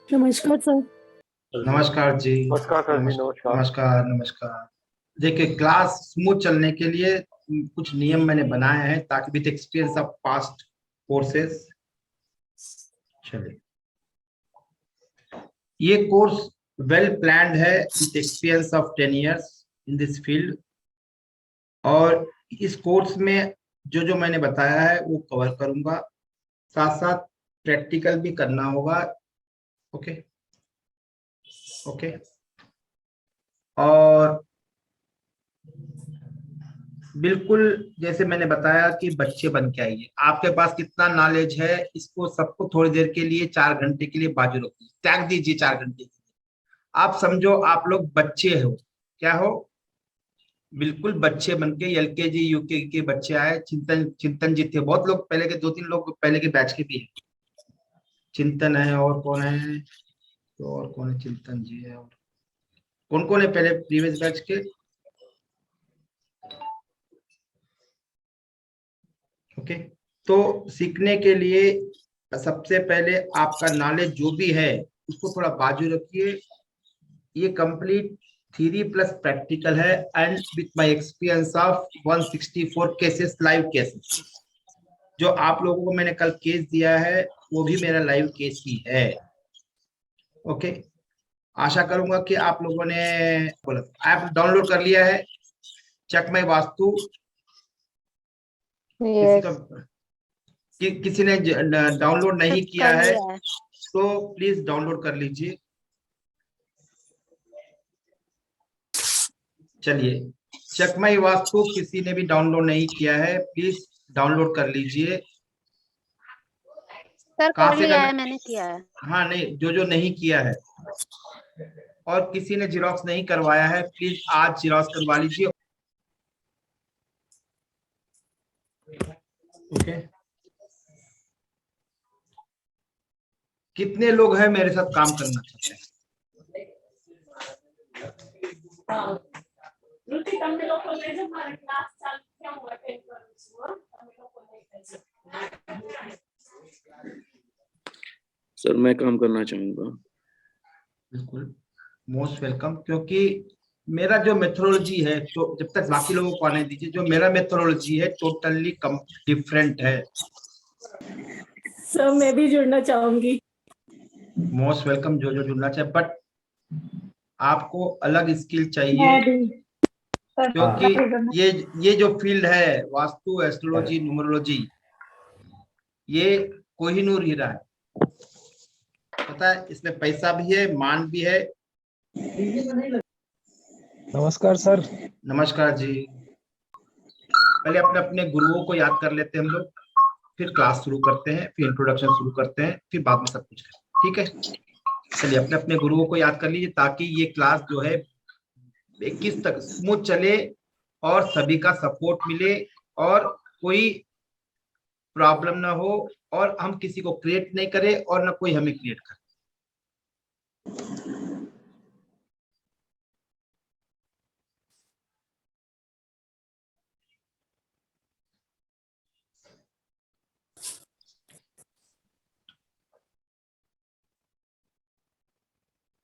नमस्कार सर। नमस्कार जी। नमस्कार सर जी, नमस्कार। नमस्कार नमस्कार। देखिए, क्लास स्मूथ चलने के लिए कुछ नियम मैंने बनाए हैं ताकि with experience of past courses. चलिए, ये कोर्स वेल प्लान्ड है with experience of 10 years in this field. और इस कोर्स में जो जो मैंने बताया है वो कवर करूंगा, साथ साथ प्रैक्टिकल भी करना होगा। Okay okay. और बिल्कुल जैसे मैंने बताया कि बच्चे बन के आइए, आपके पास कितना नॉलेज है इसको सबको थोड़ी देर के लिए, 4 घंटे के लिए बाजू रखिए, त्याग दीजिए 4 घंटे के लिए। आप समझो आप लोग बच्चे हो, क्या हो, बिल्कुल बच्चे बन के। एलकेजी यूकेजी के बच्चे आए, चिंतन चिंतन जी थे, बहुत लोग पहले के, 2-3 लोग पहले के बैच के भी हैं। चिंतन है, और कौन है, तो और कौन है, चिंतन जी है, और कौन कौन है पहले प्रीवियस बैच के। ओके। तो सीखने के लिए सबसे पहले आपका नॉलेज जो भी है उसको थोड़ा बाजू रखिए। ये कंप्लीट थ्योरी प्लस प्रैक्टिकल है, and with my experience of 164 cases, live cases. जो आप लोगों को मैंने कल केस दिया है वो भी मेरा लाइव केस ही है। ओके। आशा करूंगा कि आप लोगों ने बोला ऐप डाउनलोड कर लिया है, चेक माई वास्तु। किसी का यस। किसी ने डाउनलोड नहीं किया कर है लिया है। तो प्लीज डाउनलोड कर लीजिए। चलिए, चकमाई वास्तु किसी ने भी डाउनलोड नहीं किया है, प्लीज डाउनलोड कर लीजिए। सर कहाँ कर से लिया करना। है, मैंने किया है। हाँ, नहीं, जो जो नहीं किया है और किसी ने जिरोक्स नहीं करवाया है, प्लीज आज जिरोक्स करवा लीजिए। ओके। कितने लोग हैं मेरे साथ काम करना चाहते हैं। सर मैं काम करना चाहूंगा। बिल्कुल, मोस्ट वेलकम। क्योंकि मेरा जो मेथोडोलॉजी है, तो जब तक बाकी लोगों को आने दीजिए, जो मेरा मेथोडोलॉजी है टोटली डिफरेंट है। सर मैं भी जुड़ना चाहूंगी। मोस्ट वेलकम, जो जो जुड़ना चाहे, बट आपको अलग स्किल चाहिए। मैं भी। क्योंकि ये जो फील्ड है, वास्तु, एस्ट्रोलॉजी, न्यूमरोलॉजी, ये कोहिनूर हीरा है। पता है, इसमें पैसा भी है, मान भी है। नमस्कार सर। नमस्कार जी। पहले अपने अपने गुरुओं को याद कर लेते हैं हम लोग, फिर क्लास शुरू करते हैं, फिर इंट्रोडक्शन शुरू करते हैं, फिर बाद में सब कुछ करते हैं, ठीक है। चलिए, अपने अपने गुरुओं को याद कर लीजिए ताकि ये क्लास जो है 21 तक स्मूथ चले और सभी का सपोर्ट मिले, और कोई प्रॉब्लम ना हो, और हम किसी को क्रिएट नहीं करें और ना कोई हमें क्रिएट करे।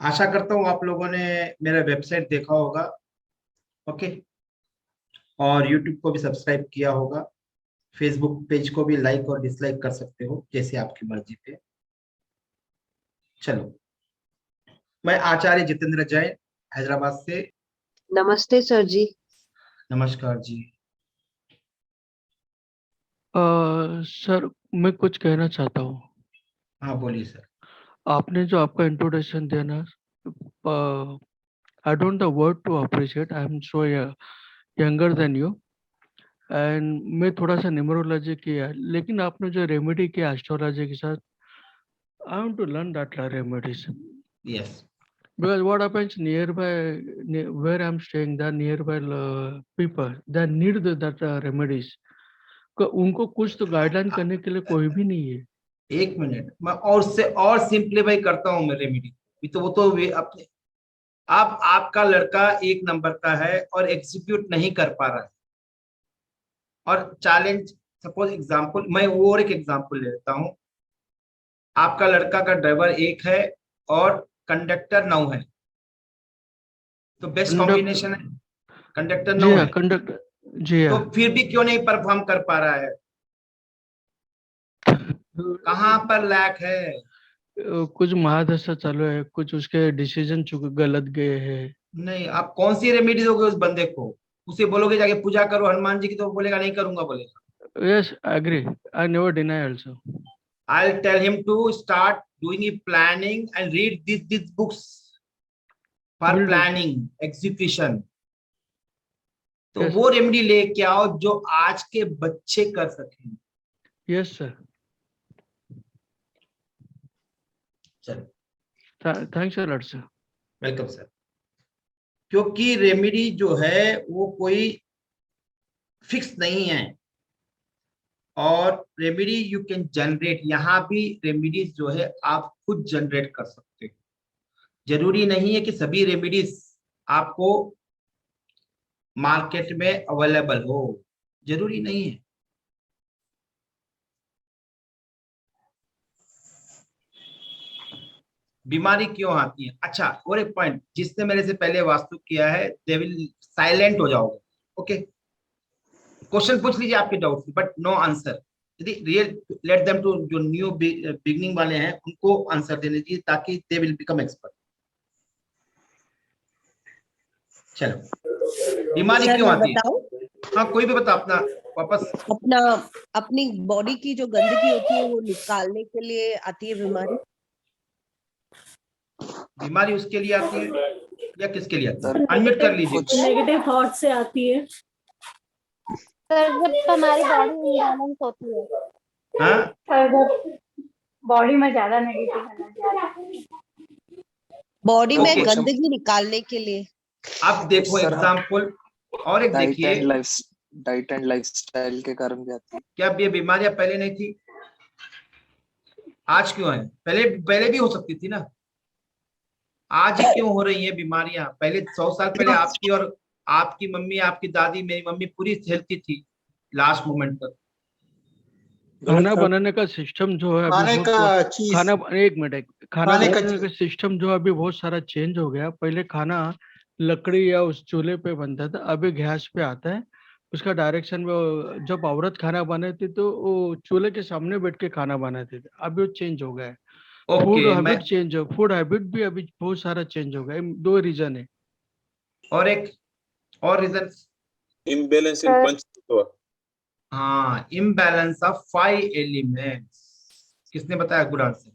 आशा करता हूँ आप लोगों ने मेरा वेबसाइट देखा होगा। ओके। और यूट्यूब को भी सब्सक्राइब किया होगा। फेसबुक पेज को भी लाइक और डिसलाइक कर सकते हो, जैसे आपकी मर्जी पे। चलो, मैं आचार्य जितेंद्र जैन, हैदराबाद से। नमस्ते सर जी। नमस्कार जी। सर मैं कुछ कहना चाहता हूँ। हाँ, बोलिए सर। आपने जो आपका इंट्रोडक्शन दिया ना, I don't the word to appreciate, I am so younger than you. And मैं थोड़ा सा न्यूमरोलॉजी किया है, लेकिन आपने जो रेमेडी किया एस्ट्रोलॉजी के साथ, I want to learn that remedies. Yes. Because what happens nearby, where I'm staying, the nearby people, they need that remedies. उनको कुछ तो गाइडलाइन करने के लिए कोई भी नहीं है। एक मिनट, मैं और से और सिंप्लीफाई करता हूँ मैं रेमेडी। तो वो तो वे अपने, आप आपका लड़का 1 नंबर का है और एग्जीक्यूट नहीं कर पा रहा है, और चैलेंज, सपोज एग्जांपल, मैं वो और एक एग्जांपल ले लेता हूँ। आपका लड़का का ड्राइवर 1 है और कंडक्टर 9 है, तो बेस्ट कॉम्बिनेशन है कंडक्टर 9 है। कंडक्टर जी तो हाँ। फिर भी क्यों नहीं परफॉर्म कर पा रहा है? कहाँ पर लैक है? कुछ महादशा चालू है, कुछ उसके डिसीजन गलत गए हैं। नहीं, आप कौन सी रेमेडी दोगे उस बंदे को? उसे बोलोगे जाके पूजा करो हनुमान जी की, तो बोलेगा नहीं करूंगा, बोलेगा। Yes, agree, I never deny also. I'll tell him to start doing a planning and read these books for Will do. planning, execution. तो Yes, वो रेमेडी लेके आओ जो आज के बच्चे कर सकें। यस सर, चलो, thanks a lot sir. Welcome sir. क्योंकि रेमेडी जो है वो कोई फिक्स नहीं है, और रेमेडी यू कैन जनरेट, यहाँ भी रेमेडीज जो है आप खुद जनरेट कर सकते हो। जरूरी नहीं है कि सभी रेमेडीज आपको मार्केट में अवेलेबल हो, जरूरी नहीं है। बीमारी क्यों आती है? अच्छा, और एक पॉइंट, जिसने मेरे से पहले वास्तु किया है दे विल साइलेंट हो जाओगे। ओके, क्वेश्चन पूछ लीजिए आपके डाउट, बट नो आंसर। यदि रियल लेट देम टू, जो न्यू बिगनिंग वाले हैं उनको आंसर देने दीजिए, ताकि दे विल बिकम एक्सपर्ट। चलो, बीमारी सर क्यों मैं आती है? बताऊं, हाँ, कोई भी बता अपना वापस। अपनी बॉडी की जो गंदगी होती है वो निकालने के लिए आती है बीमारी। बीमारी उसके लिए आती है या किसके लिए आती है? अनम्यूट कर लीजिए। नेगेटिव थॉट से आती है सर, जब हमारी बॉडी इम्बैलेंस होती है। हाँ, सर, जब बॉडी में ज्यादा नेगेटिव एनर्जी आती है। बॉडी में Okay. गंदगी निकालने के लिए। अब देखो एग्जाम्पल, और एक देखिए, डाइट एंड लाइफस्टाइल के कारण भी आती है। क्या ये बीमारियां पहले नहीं थी? आज क्यों है? पहले भी हो सकती थी ना, आज ही क्यों हो रही है बीमारियां? पहले 100 साल पहले आपकी और आपकी मम्मी, आपकी दादी, मेरी मम्मी पूरी हेल्थी थी लास्ट मोमेंट तक। खाना बनाने का सिस्टम जो है खाने अभी का चीज, खाना एक मिनट, खाना खाने का बनाने का सिस्टम जो अभी बहुत सारा चेंज हो गया। पहले खाना लकड़ी या उस चूल्हे पे बनता था, अभी गैस पे आता है। उसका डायरेक्शन में जब औरत खाना बनाती तो वो चूल्हे के सामने बैठ के खाना बनाते थे, अभी वो चेंज हो गया है। फूड ओके, हैबिट चेंज हो, फूड हैबिट भी अभी बहुत सारा चेंज हो गया। दो रीजन है। और एक और रीजन, इम्बैलेंस इन पंच तत्व। हाँ, इम्बैलेंस ऑफ 5 एलिमेंट्स। किसने बताया? Good answer.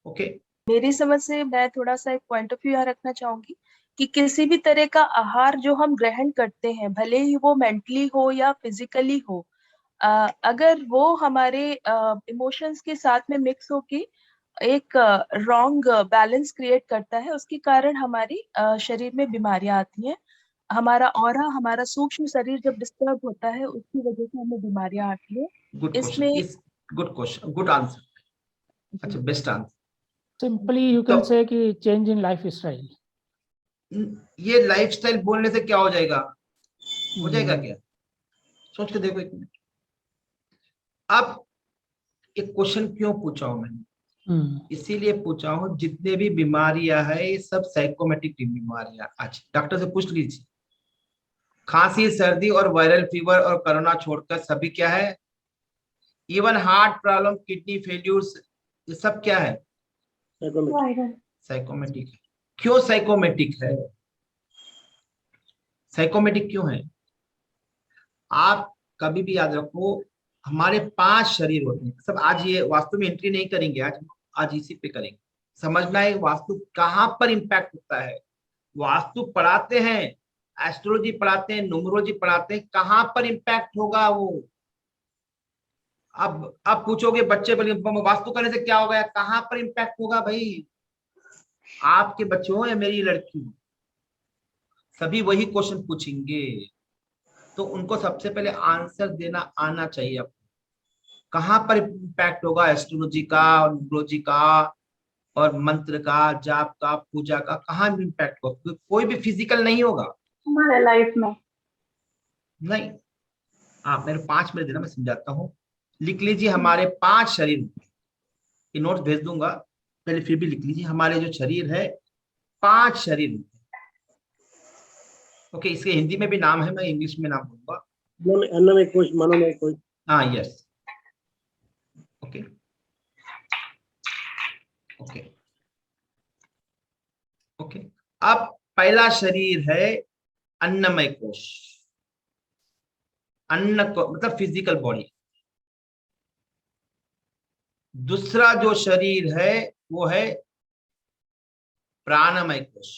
ओके, मेरी समझ से मैं थोड़ा सा एक पॉइंट ऑफ व्यू यहाँ रखना चाहूंगी कि किसी भी तरह का आहार जो हम ग्रहण करते हैं, भले ही वो मेंटली हो या फिजिकली हो, अगर वो हमारे इमोशंस के साथ में मिक्स होके एक रॉन्ग बैलेंस क्रिएट करता है, उसके कारण हमारी शरीर में बीमारियां आती हैं। हमारा ऑरा, हमारा सूक्ष्म शरीर जब डिस्टर्ब होता है, उसकी वजह से हमें बीमारियां आती है। गुड इसमें क्वेश्चन, गुड आंसर। अच्छा, best answer. Simply you can say कि चेंज इन लाइफ स्टाइल। ये लाइफस्टाइल बोलने से क्या हो जाएगा? हो जाएगा क्या? सोच के देखो एक मिनट। अब एक क्वेश्चन क्यों पूछा हूं मैंने? इसीलिए पूछा हूं, जितने भी बीमारियां है ये सब साइकोमेटिक बीमारियां। आज डॉक्टर से पूछ लीजिए, खांसी, सर्दी और वायरल फीवर और कोरोना छोड़कर सभी क्या है? Even heart problem, kidney failures, ये सब क्या है? साइकोमेटिक है। क्यों साइकोमेटिक है? साइकोमेटिक क्यों है? आप कभी भी याद रखो, हमारे 5 शरीर होते हैं सब। आज ये वास्तु में एंट्री नहीं करेंगे, आज इसी पे करेंगे। समझना है वास्तु कहां पर इंपैक्ट होता है। वास्तु पढ़ाते हैं, एस्ट्रोलॉजी पढ़ाते हैं, न्यूमरोलॉजी पढ़ाते हैं, कहां पर इंपैक्ट होगा वो। अब पूछोगे बच्चे बोले वास्तु करने से क्या होगा, कहां पर इंपैक्ट होगा भाई? आपके बच्चे हो या मेरी लड़की हो, सभी वही क्वेश्चन पूछेंगे, तो उनको सबसे पहले आंसर देना आना चाहिए। आपको कहां पर इंपैक्ट होगा एस्ट्रोलॉजी का, न्यूमरोलॉजी का और मंत्र का, जाप का, पूजा का, कहां इंपैक्ट होगा? कोई भी फिजिकल नहीं होगा हमारे लाइफ में। नहीं, आप मेरे 5 मिनट देना, मैं समझाता हूँ। लिख लीजिए, हमारे 5 शरीर, ये नोट्स भेज दूंगा। पहले फिर भी लिख लीजिए, हमारे जो शरीर है 5 शरीर होते हैं। ओके, इसके हिंदी में भी नाम है, मैं इंग्लिश में नाम बोलूंगा। अन्नमय कोश, मनोमय कोश। हाँ, यस, ओके ओके ओके। अब पहला शरीर है अन्नमय कोश, अन्न को मतलब फिजिकल बॉडी। दूसरा जो शरीर है वो है प्राणमय कोश,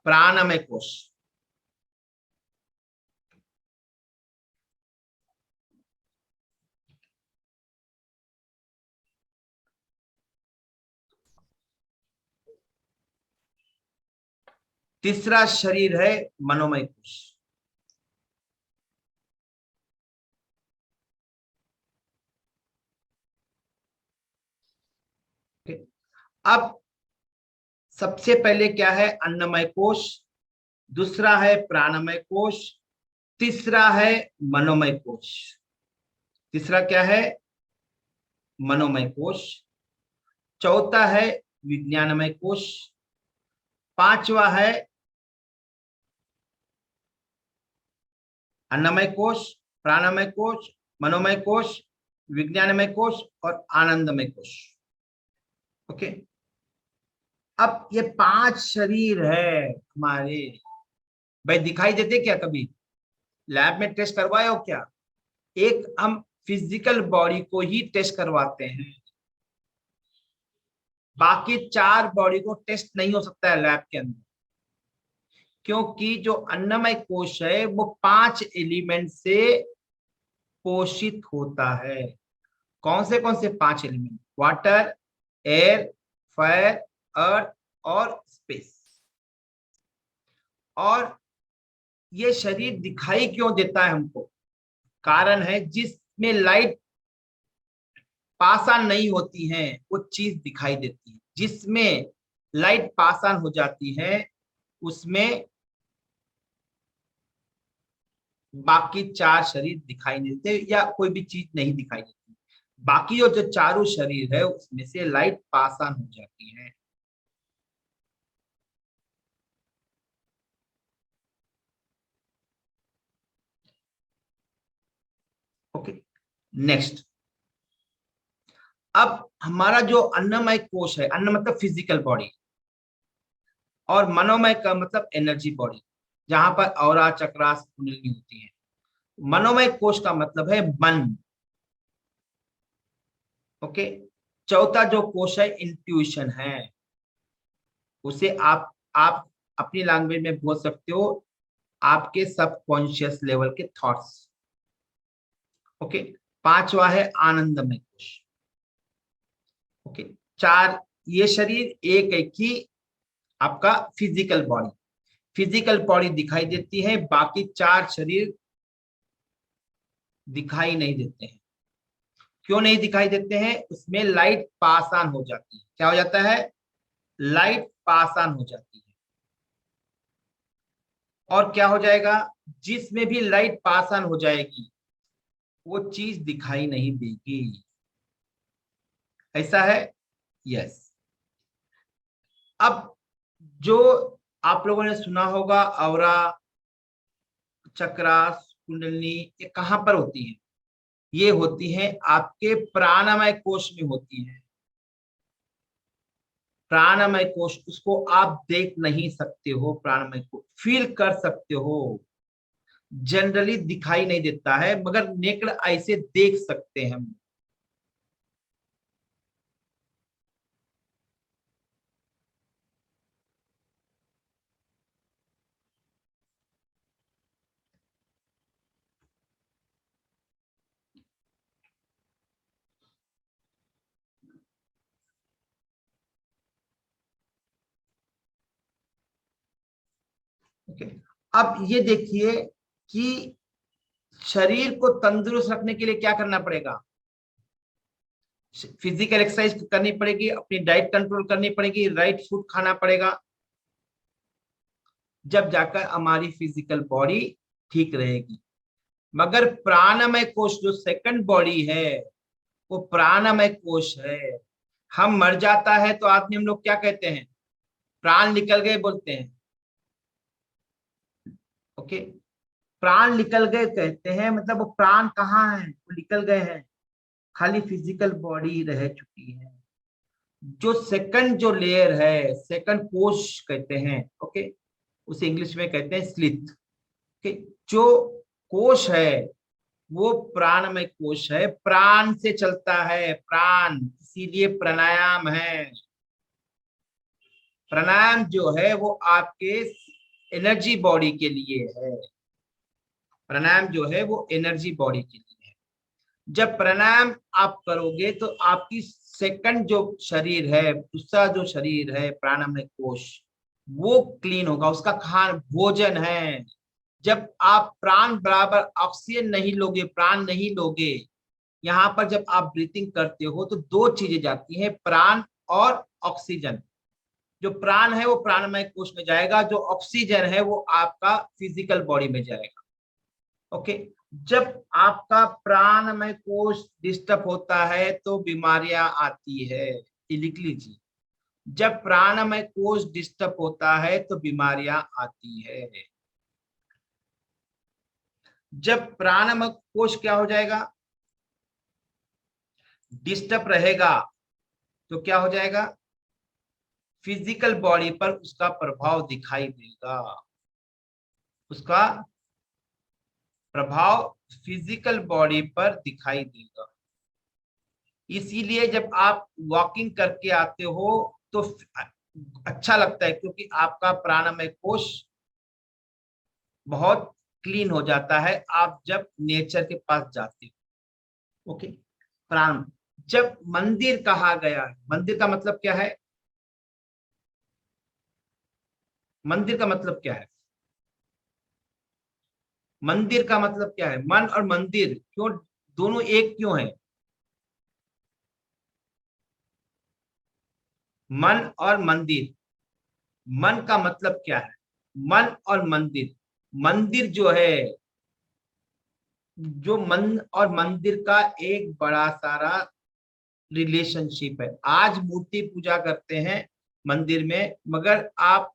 प्राणमय कोश। तीसरा शरीर है मनोमय कोश। अब सबसे पहले क्या है? अन्नमय कोश, दूसरा है प्राणमय कोश, तीसरा है मनोमय कोश। तीसरा क्या है? मनोमय कोश। चौथा है विज्ञानमय कोश। पांचवा है अन्नमय कोश, प्राणमय कोश, मनोमय कोश, विज्ञानमय कोश और आनंदमय कोश। ओके, अब ये 5 शरीर है हमारे। भाई दिखाई देते क्या? कभी लैब में टेस्ट करवाए हो क्या? एक हम फिजिकल बॉडी को ही टेस्ट करवाते हैं, बाकी 4 बॉडी को टेस्ट नहीं हो सकता है लैब के अंदर, क्योंकि जो अन्नमय कोश है वो 5 एलिमेंट से पोषित होता है। कौन से 5 एलिमेंट? वाटर, एयर, फायर, अर्थ और स्पेस। और ये शरीर दिखाई क्यों देता है हमको? कारण है जिसमें लाइट पासान नहीं होती है वो चीज दिखाई देती है। जिसमें लाइट पासान हो जाती है उसमें बाकी 4 शरीर दिखाई नहीं देते या कोई भी चीज नहीं दिखाई देती। बाकी जो चारों शरीर है उसमें से लाइट पासान हो जाती है। Okay, next. अब हमारा जो अन्नमय कोश है, अन्न मतलब फिजिकल बॉडी, और मनोमय का मतलब एनर्जी बॉडी, जहां पर औरा, चक्रास, कुंडलिनी होती है। मनोमय कोश का मतलब है मन। ओके, चौथा जो कोश है इंट्यूशन है, उसे आप अपनी लैंग्वेज में बोल सकते हो आपके सबकॉन्शियस लेवल के थॉट्स। ओके, पांचवा है आनंदमय कोश। ओके, 4 ये शरीर, एक ही आपका फिजिकल बॉडी। फिजिकल बॉडी दिखाई देती है, बाकी 4 शरीर दिखाई नहीं देते हैं। क्यों नहीं दिखाई देते हैं? उसमें लाइट पासान हो जाती है। क्या हो जाता है? लाइट पासान हो जाती है। और क्या हो जाएगा? जिसमें भी लाइट पासान हो जाएगी वो चीज दिखाई नहीं देगी। ऐसा है? यस। अब जो आप लोगों ने सुना होगा औरा, चक्रास, कुंडलिनी, ये कहां पर होती है? ये होती है आपके प्राणमय कोश में होती है। प्राणमय कोश, उसको आप देख नहीं सकते हो, प्राणमय को फील कर सकते हो। जनरली दिखाई नहीं देता है मगर नेकड़ ऐसे देख सकते हैं हम। ओके, अब ये देखिए कि शरीर को तंदुरुस्त रखने के लिए क्या करना पड़ेगा? फिजिकल एक्सरसाइज करनी पड़ेगी, अपनी डाइट कंट्रोल करनी पड़ेगी, राइट फूड खाना पड़ेगा, जब जाकर हमारी फिजिकल बॉडी ठीक रहेगी। मगर प्राणमय कोश जो सेकंड बॉडी है वो प्राणमय कोश है। हम मर जाता है तो आदमी हम लोग क्या कहते हैं, प्राण निकल गए बोलते हैं। ओके, प्राण निकल गए कहते हैं, मतलब वो प्राण कहाँ है, वो निकल गए हैं, खाली फिजिकल बॉडी रह चुकी है। जो सेकंड जो लेयर है, सेकंड कोश कहते हैं, ओके, उसे इंग्लिश में कहते हैं स्लिथ। ओके, जो कोश है वो प्राणमय कोश है, प्राण से चलता है, प्राण, इसीलिए प्राणायाम है। प्राणायाम जो है वो आपके एनर्जी बॉडी के लिए है। प्राणायाम जो है वो एनर्जी बॉडी के लिए है। जब प्राणायाम आप करोगे तो आपकी सेकंड जो शरीर है, दूसरा जो शरीर है प्राणमय कोश, वो क्लीन होगा, उसका खान भोजन है। जब आप प्राण बराबर ऑक्सीजन नहीं लोगे, प्राण नहीं लोगे, यहाँ पर जब आप ब्रीथिंग करते हो तो दो चीजें जाती हैं, प्राण और ऑक्सीजन। जो प्राण है वो प्राणमय कोश में जाएगा, जो ऑक्सीजन है वो आपका फिजिकल बॉडी में जाएगा। ओके, जब आपका प्राणमय कोश डिस्टर्ब होता है तो बीमारियां आती है। लिख लीजिए, जब प्राणमय कोश डिस्टर्ब होता है तो बीमारियां आती है। जब प्राणमय कोश क्या हो जाएगा, डिस्टर्ब रहेगा, तो क्या हो जाएगा, फिजिकल बॉडी पर उसका प्रभाव दिखाई देगा। उसका प्रभाव फिजिकल बॉडी पर दिखाई देगा। इसीलिए जब आप वॉकिंग करके आते हो तो अच्छा लगता है, क्योंकि आपका प्राणमय कोश बहुत क्लीन हो जाता है आप जब नेचर के पास जाते हो। ओके, प्राण, जब मंदिर कहा गया है, मंदिर का मतलब क्या है, मंदिर का मतलब क्या है, मंदिर का मतलब क्या है, मन और मंदिर क्यों दोनों एक क्यों है, मन और मंदिर, मन का मतलब क्या है, मन और मंदिर, मंदिर जो है, जो मन और मंदिर का एक बड़ा सारा रिलेशनशिप है। आज मूर्ति पूजा करते हैं मंदिर में, मगर आप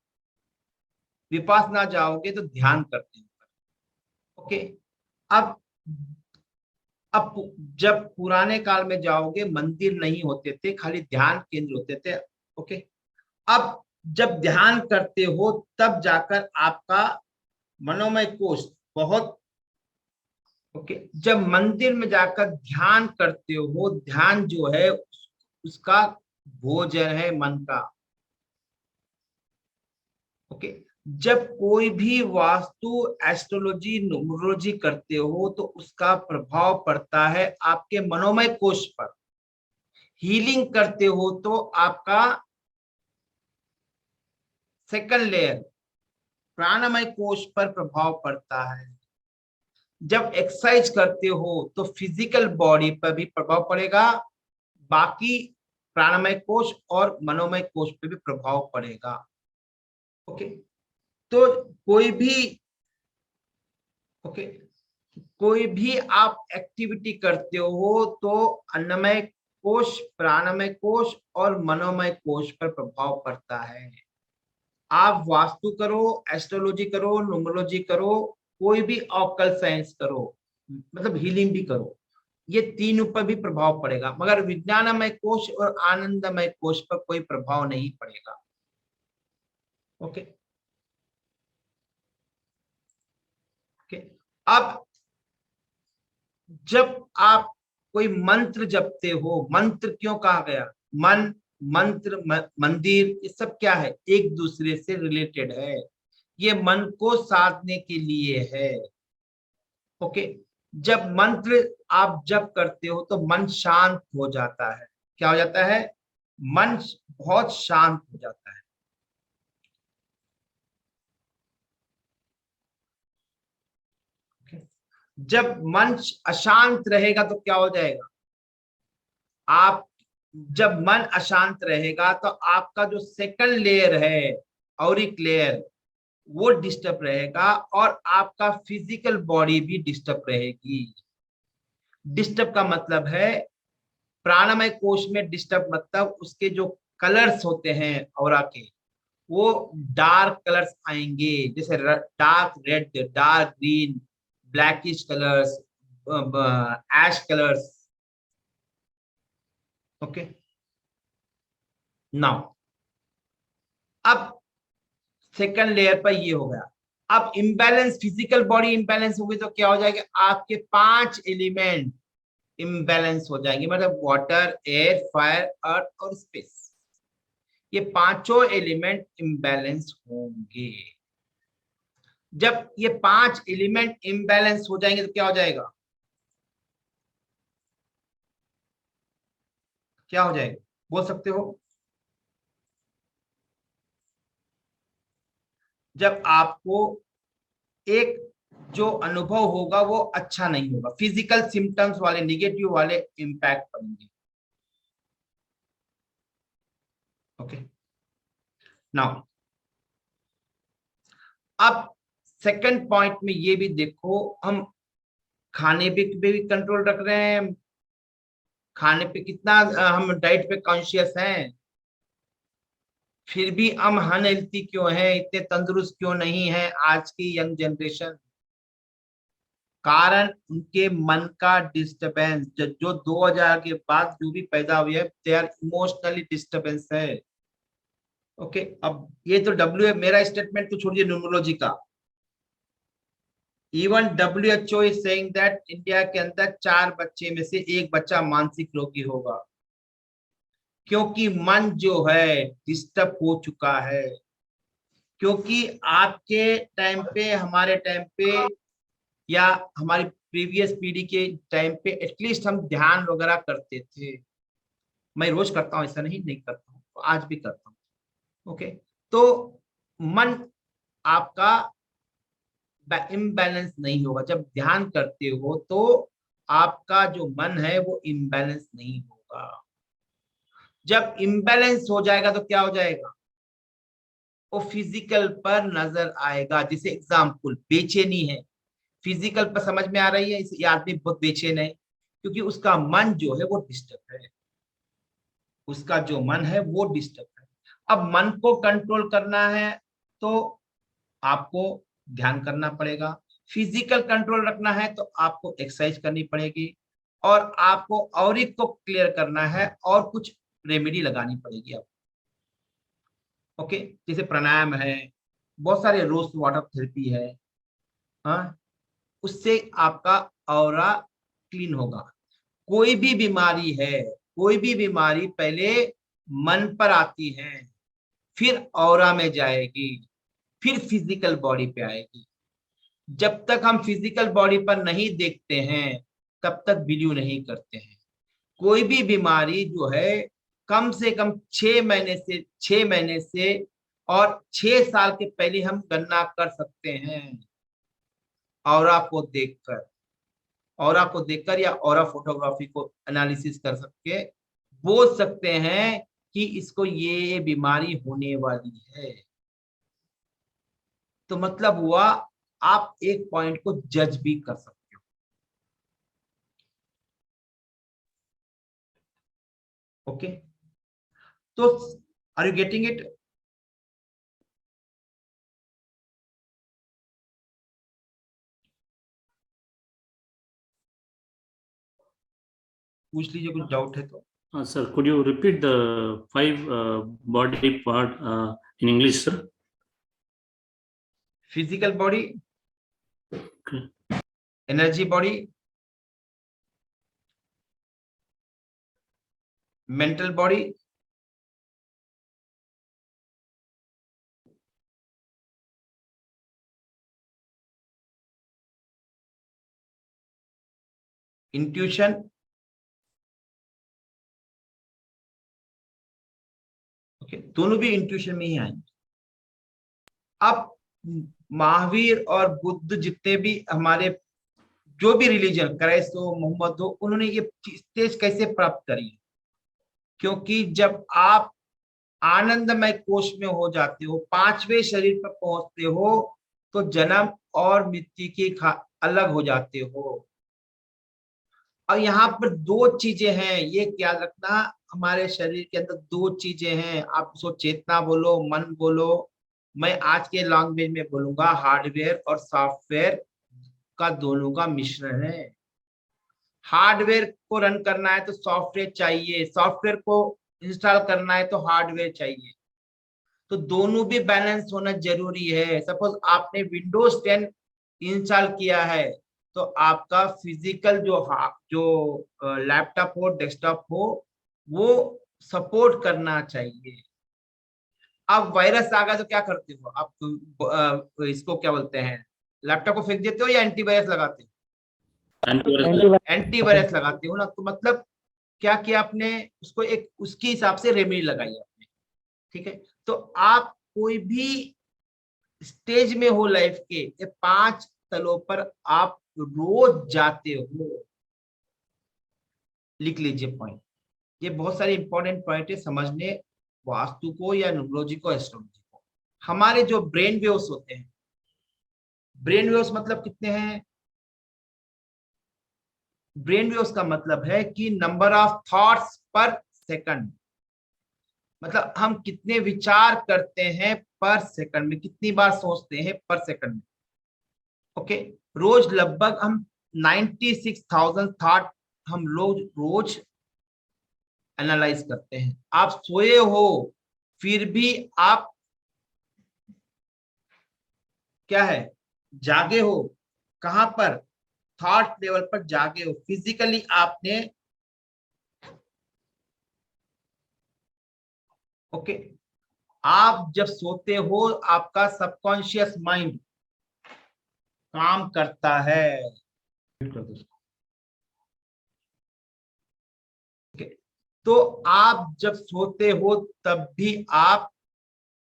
विपासना जाओगे तो ध्यान करते हैं। ओके, अब जब पुराने काल में जाओगे मंदिर नहीं होते थे, खाली ध्यान केंद्र होते थे। ओके, अब जब ध्यान करते हो तब जाकर आपका मनोमय कोश बहुत, ओके, जब मंदिर में जाकर ध्यान करते हो, ध्यान जो है उसका भोजन है मन का। ओके, जब कोई भी वास्तु, एस्ट्रोलॉजी, न्यूमरोलॉजी करते हो तो उसका प्रभाव पड़ता है आपके मनोमय कोश पर। हीलिंग करते हो तो आपका सेकंड लेयर प्राणमय कोश पर प्रभाव पड़ता है। जब एक्सरसाइज करते हो तो फिजिकल बॉडी पर भी प्रभाव पड़ेगा, बाकी प्राणमय कोश और मनोमय कोश पर भी प्रभाव पड़ेगा। ओके, तो कोई भी आप एक्टिविटी करते हो तो अन्नमय कोश, प्राणमय कोश और मनोमय कोश पर प्रभाव पड़ता है। आप वास्तु करो, एस्ट्रोलॉजी करो, न्यूमरोलॉजी करो, कोई भी ऑकल्ट साइंस करो, मतलब हीलिंग भी करो, ये तीनों पर भी प्रभाव पड़ेगा, मगर विज्ञानमय कोश और आनंदमय कोश पर कोई प्रभाव नहीं पड़ेगा। ओके, अब जब आप कोई मंत्र जपते हो, मंत्र क्यों कहा गया, मन, मंत्र, मंदिर, ये सब क्या है, एक दूसरे से रिलेटेड है, ये मन को साधने के लिए है। ओके, जब मंत्र आप जप करते हो तो मन शांत हो जाता है। क्या हो जाता है, मन बहुत शांत हो जाता है। जब मन अशांत रहेगा तो क्या हो जाएगा, आप जब मन अशांत रहेगा तो आपका जो सेकंड लेयर है, ऑरिक लेयर, वो डिस्टर्ब रहेगा और आपका फिजिकल बॉडी भी डिस्टर्ब रहेगी। डिस्टर्ब का मतलब है प्राणमय कोश में डिस्टर्ब मतलब उसके जो कलर्स होते हैं ऑरा के, वो डार्क कलर्स आएंगे, जैसे dark red, dark green, blackish colours, ash colours. Okay, now अब सेकंड लेयर पर ये हो गया। अब इम्बैलेंस, फिजिकल बॉडी इम्बैलेंस होगी तो क्या हो जाएगा, आपके 5 एलिमेंट इम्बैलेंस हो जाएंगे, मतलब वाटर, एयर, फायर, अर्थ और स्पेस, ये पांचों एलिमेंट इम्बैलेंस होंगे। जब ये 5 एलिमेंट इम्बैलेंस हो जाएंगे तो क्या हो जाएगा, क्या हो जाएगा बोल सकते हो? जब आपको एक जो अनुभव होगा वो अच्छा नहीं होगा, फिजिकल सिम्टम्स वाले, निगेटिव वाले इंपैक्ट पड़ेंगे। ओके, नाउ अब सेकंड पॉइंट में ये भी देखो, हम खाने पे भी कंट्रोल रख रहे हैं, खाने पे कितना हम डाइट पे कॉन्शियस हैं, फिर भी हम अनहेल्थी क्यों हैं, इतने तंदुरुस्त क्यों नहीं है आज की यंग जनरेशन? कारण उनके मन का डिस्टरबेंस, जो 2000 के बाद जो भी पैदा हुई है, दे आर इमोशनली डिस्टरबेंस है। ओके, अब ये तो मेरा स्टेटमेंट तो छोड़िए न्यूमरोलॉजी का, even WHO is saying that India के अंदर 4 बच्चे में से 1 बच्चा मानसिक रोगी होगा, क्योंकि मन जो है डिस्टर्ब हो चुका है। क्योंकि आपके टाइम पे, हमारे टाइम पे, या हमारी प्रीवियस पीढ़ी के टाइम पे एटलीस्ट हम ध्यान वगैरह करते थे। मैं रोज करता हूँ, ऐसा नहीं करता हूँ, तो आज भी करता हूँ। ओके, तो मन आपका इम्बैलेंस नहीं होगा। जब ध्यान करते हो तो आपका जो मन है वो इम्बैलेंस नहीं होगा। जब इम्बैलेंस हो जाएगा तो क्या हो जाएगा, वो फिजिकल पर नजर आएगा। जैसे एग्जाम्पल, बेचैनी है, फिजिकल पर समझ में आ रही है, ये आदमी बहुत बेचैन है, क्योंकि उसका मन जो है वो डिस्टर्ब है, उसका जो मन है वो डिस्टर्ब है। अब मन को कंट्रोल करना है तो आपको ध्यान करना पड़ेगा, फिजिकल कंट्रोल रखना है तो आपको एक्सरसाइज करनी पड़ेगी, और आपको औरिक को क्लियर करना है और कुछ रेमेडी लगानी पड़ेगी आपको। ओके, जैसे प्राणायाम है, बहुत सारे रोज वाटर थेरेपी है, हाँ, उससे आपका ऑरा क्लीन होगा। कोई भी बीमारी है, कोई भी बीमारी पहले मन पर आती है, फिर ऑरा में जाएगी, फिर फिजिकल बॉडी पे आएगी। जब तक हम फिजिकल बॉडी पर नहीं देखते हैं तब तक बिलीव नहीं करते हैं। कोई भी बीमारी जो है कम से कम 6 महीने से और 6 साल के पहले हम गणना कर सकते हैं, ऑरा को देखकर या ऑरा फोटोग्राफी को एनालिसिस कर सकते, बोल सकते हैं कि इसको ये बीमारी होने वाली है। तो मतलब हुआ आप एक पॉइंट को जज भी कर सकते हो। ओके, तो आर यू गेटिंग इट? पूछ लीजिए कुछ डाउट है तो। Sir, could you repeat the 5 body part in English, sir? Physical body, Okay. energy body, mental body, intuition, okay, दोनों भी इंट्यूशन में ही आएंगे। अब महावीर और बुद्ध, जितने भी हमारे जो भी रिलीजन, क्राइस्ट हो, मोहम्मद हो, उन्होंने ये स्टेज कैसे प्राप्त करी? क्योंकि जब आप आनंदमय कोश में हो जाते हो, 5वें शरीर पर पहुंचते हो, तो जन्म और मृत्यु की अलग हो जाते हो। अब यहाँ पर दो चीजें हैं, ये याद रखना, हमारे शरीर के अंदर दो चीजें हैं। आप उसको चेतना बोलो, मन बोलो, मैं आज के लैंग्वेज में बोलूंगा हार्डवेयर और सॉफ्टवेयर का दोनों का मिश्रण है। हार्डवेयर को रन करना है तो सॉफ्टवेयर चाहिए, सॉफ्टवेयर को इंस्टॉल करना है तो हार्डवेयर चाहिए। तो दोनों भी बैलेंस होना जरूरी है। सपोज आपने विंडोज 10 इंस्टॉल किया है तो आपका फिजिकल जो लैपटॉप हो, डेस्कटॉप हो, वो सपोर्ट करना चाहिए। अब वायरस आ गया तो क्या करते हो आप? इसको क्या बोलते हैं, लैपटॉप को फेंक देते हो या एंटीवायरस लगाते हो? एंटीवायरस लगाते हो ना। तो मतलब क्या किया आपने, उसको एक उसके हिसाब से रेमेडी लगाई आपने, ठीक है। तो आप कोई भी स्टेज में हो लाइफ के, ये 5 तलों पर आप रोज जाते हो, लिख लीजिए पॉइंट। ये बहुत सारे इंपॉर्टेंट पॉइंट है समझने, वास्तु को या न्यूमरोलॉजी को, एस्ट्रोलॉजी को। हमारे जो ब्रेन वेव्स होते हैं, ब्रेन वेव्स मतलब कितने हैं? ब्रेन वेव्स का मतलब है कि नंबर ऑफ थॉट्स पर सेकंड, मतलब हम कितने विचार करते हैं पर सेकंड में, कितनी बार सोचते हैं पर सेकंड में। ओके, रोज लगभग हम 96,000 थॉट हम लोग रोज एनालाइज करते हैं। आप सोए हो फिर भी आप क्या है, जागे हो। कहां पर? थॉट लेवल पर जागे हो। फिजिकली आपने ओके, आप जब सोते हो आपका सबकॉन्शियस माइंड काम करता है। तो आप जब सोते हो तब भी आप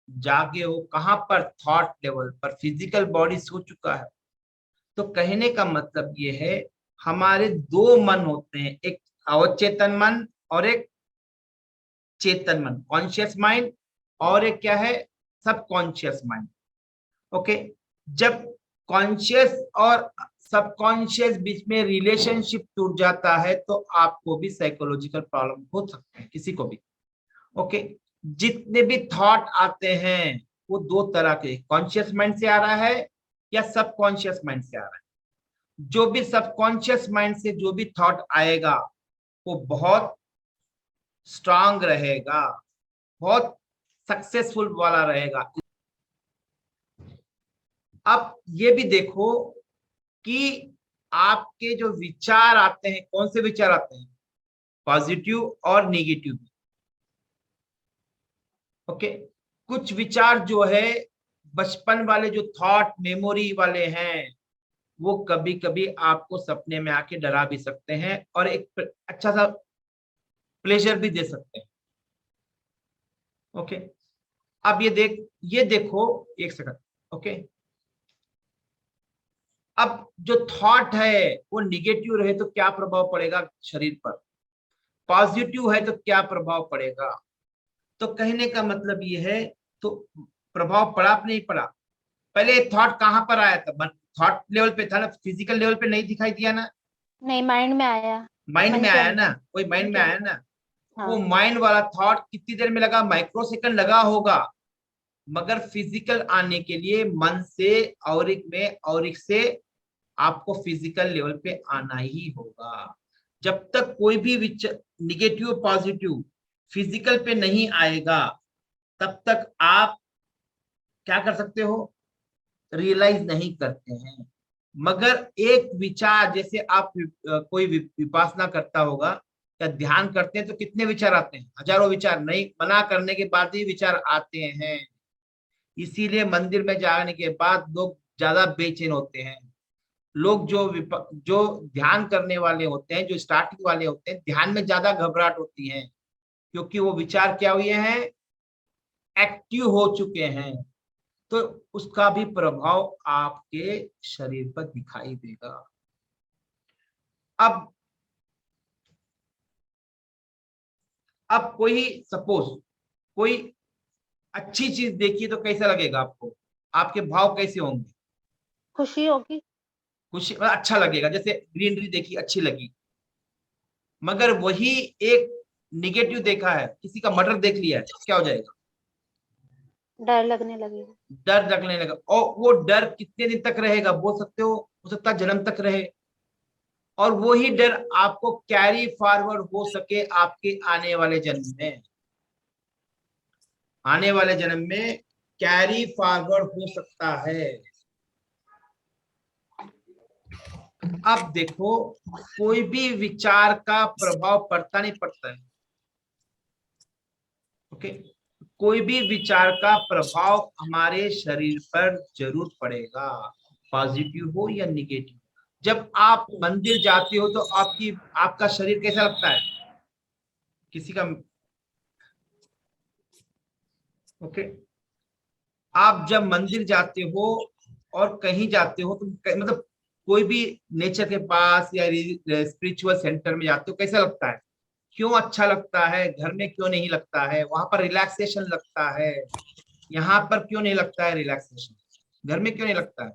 जागे हो। कहां पर? थॉट लेवल पर। फिजिकल बॉडी सो चुका है। तो कहने का मतलब ये है, हमारे दो मन होते हैं, एक अवचेतन मन और एक चेतन मन, कॉन्शियस माइंड, और एक क्या है, सबकॉन्शियस माइंड। ओके, जब कॉन्शियस और सबकॉन्शियस बीच में रिलेशनशिप टूट जाता है तो आपको भी साइकोलॉजिकल प्रॉब्लम हो सकते हैं, किसी को भी। ओके, जितने भी थॉट आते हैं वो दो तरह के, कॉन्शियस माइंड से आ रहा है या सबकॉन्शियस माइंड से आ रहा है। जो भी सबकॉन्शियस माइंड से जो भी थॉट आएगा वो बहुत स्ट्रांग रहेगा, बहुत सक्सेसफुल वाला रहेगा। अब ये भी देखो कि आपके जो विचार आते हैं, कौन से विचार आते हैं, पॉजिटिव और नेगेटिव। ओके, कुछ विचार जो है बचपन वाले, जो थॉट मेमोरी वाले हैं, वो कभी कभी आपको सपने में आके डरा भी सकते हैं और एक अच्छा सा प्लेजर भी दे सकते हैं। ओके, अब ये देखो एक सेकंड। ओके, अब जो थॉट है वो निगेटिव रहे तो क्या प्रभाव पड़ेगा शरीर पर, पॉजिटिव है तो क्या प्रभाव पड़ेगा। तो कहने का मतलब ये है, तो प्रभाव पड़ा नहीं पड़ा। पहले थॉट कहां पर आया था? थॉट लेवल पे था ना, फिजिकल लेवल पे नहीं दिखाई दिया ना? नहीं, माइंड में आया। माइंड में आया ना, कोई माइंड में आया ना। हाँ। वो माइंड वाला थॉट कितनी देर में लगा? माइक्रो सेकंड लगा होगा। मगर फिजिकल आने के लिए मन से औरिक में, औरिक से आपको फिजिकल लेवल पे आना ही होगा। जब तक कोई भी निगेटिव पॉजिटिव फिजिकल पे नहीं आएगा तब तक आप क्या कर सकते हो, रियलाइज नहीं करते हैं। मगर एक विचार, जैसे आप कोई विपासना करता होगा या ध्यान करते हैं तो कितने विचार आते हैं? हजारों विचार। नहीं, मना करने के बाद भी विचार आते हैं। इसीलिए मंदिर में जाने के बाद लोग ज्यादा बेचैन होते हैं। लोग जो ध्यान करने वाले होते हैं, जो स्टार्टिंग वाले होते हैं, ध्यान में ज्यादा घबराहट होती है, क्योंकि वो विचार क्या हुए हैं, एक्टिव हो चुके हैं। तो उसका भी प्रभाव आपके शरीर पर दिखाई देगा। अब कोई सपोज कोई अच्छी चीज देखिए तो कैसा लगेगा आपको? आपके भाव कैसे होंगे? खुशी होगी। खुशी, अच्छा लगेगा। जैसे ग्रीनरी देखी, अच्छी लगी, मगर वही एक निगेटिव देखा है, किसी का मर्डर देख लिया है, क्या हो जाएगा? डर लगने लगेगा। डर लगने लगा। और वो डर कितने दिन तक रहेगा बोल सकते हो सकता है जन्म तक रहे, और वही डर आपको कैरी फॉरवर्ड हो सके आपके आने वाले जन्म में, आने वाले जन्म में कैरी फॉरवर्ड हो सकता है। अब देखो, कोई भी विचार का प्रभाव पड़ता नहीं पड़ता है, ओके? कोई भी विचार का प्रभाव हमारे शरीर पर जरूर पड़ेगा, पॉजिटिव हो या निगेटिव। जब आप मंदिर जाते हो तो आपका शरीर कैसा लगता है? किसी का, ओके? आप जब मंदिर जाते हो और कहीं जाते हो तो मतलब कोई भी नेचर के पास या स्पिरिचुअल सेंटर में जाते हो, कैसा लगता है? क्यों अच्छा लगता है? घर में क्यों नहीं लगता है? वहां पर रिलैक्सेशन लगता है, यहाँ पर क्यों नहीं लगता है रिलैक्सेशन? घर में क्यों नहीं लगता है?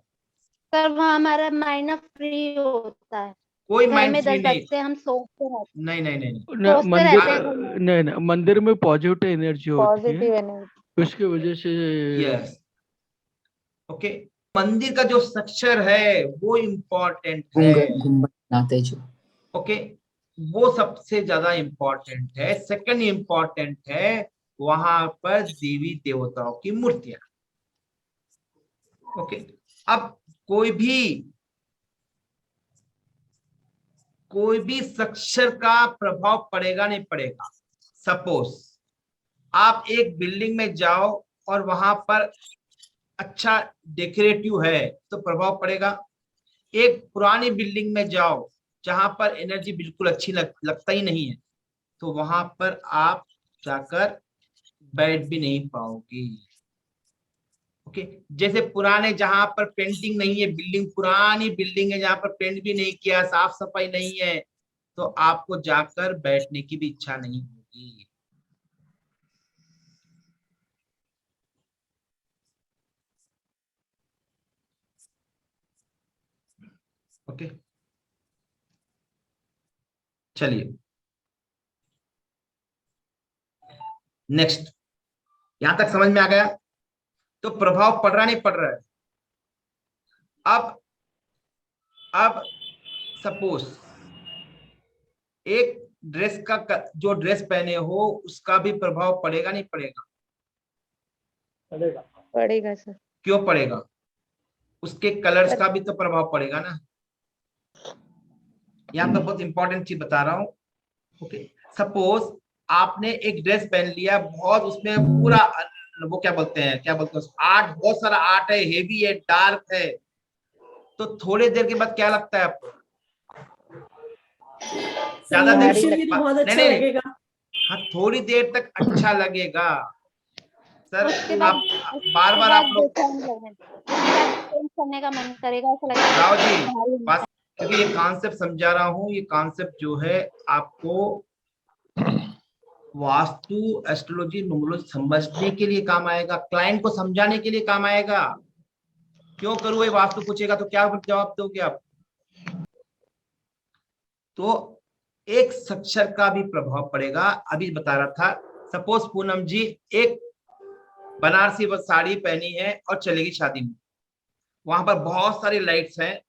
सर वहाँ हमारा माइंड फ्री होता है। कोई घर माइंड में फ्री 10 नहीं। बजते हम सोचते रहते नहीं नहीं नहीं, सोचते रहते हैं। नहीं, मंदिर में पॉजिटिव एनर्जी होती है, पॉजिटिव एनर्जी उसकी वजह से यस, ओके। मंदिर का जो स्ट्रक्चर है वो इम्पोर्टेंट है, ओके? वो सबसे ज्यादा इम्पोर्टेंट है। सेकंड इम्पोर्टेंट है वहां पर देवी देवताओं की मूर्तियां, ओके? अब कोई भी स्ट्रक्चर का प्रभाव पड़ेगा नहीं पड़ेगा। सपोज आप एक बिल्डिंग में जाओ और वहां पर अच्छा डेकोरेटिव है तो प्रभाव पड़ेगा। एक पुरानी बिल्डिंग में जाओ जहां पर एनर्जी बिल्कुल अच्छी लगता ही नहीं है, तो वहां पर आप जाकर बैठ भी नहीं पाओगे, ओके? जैसे पुराने जहां पर पेंटिंग नहीं है, बिल्डिंग पुरानी बिल्डिंग है जहां पर पेंट भी नहीं किया, साफ सफाई नहीं है, तो आपको जाकर बैठने की भी इच्छा नहीं होगी। ओके, चलिए नेक्स्ट। यहां तक समझ में आ गया? तो प्रभाव पड़ रहा नहीं पड़ रहा है? अब सपोज एक ड्रेस का जो ड्रेस पहने हो उसका भी प्रभाव पड़ेगा नहीं पड़ेगा? पड़ेगा सर। क्यों पड़ेगा? उसके कलर्स का भी तो प्रभाव पड़ेगा ना। यहाँ तो बहुत इंपॉर्टेंट चीज बता रहा हूँ, ओके? सपोज आपने एक ड्रेस पहन लिया, बहुत उसमें पूरा वो क्या बोलते हैं आर्ट, बहुत सारा आर्ट है, हेवी है, डार्क है, तो थोड़ी देर के बाद क्या लगता है आपको? ज्यादा देर नहीं, हाँ थोड़ी देर तक अच्छा लगेगा सर। आप बार आप लोग करने का मन करेगा, ऐसा लगेगा राव जी बस, क्योंकि ये कॉन्सेप्ट समझा रहा हूँ। ये कॉन्सेप्ट जो है आपको वास्तु, एस्ट्रोलॉजी, न्यूमरोलॉजी समझने के लिए काम आएगा, क्लाइंट को समझाने के लिए काम आएगा। क्यों करूँ ये वास्तु पूछेगा तो क्या जवाब दोगे आप? तो एक स्ट्रक्चर का भी प्रभाव पड़ेगा। अभी बता रहा था, सपोज पूनम जी एक बनारसी साड़ी पहनी है और चलेगी शादी में, वहां पर बहुत सारी लाइट्स हैं,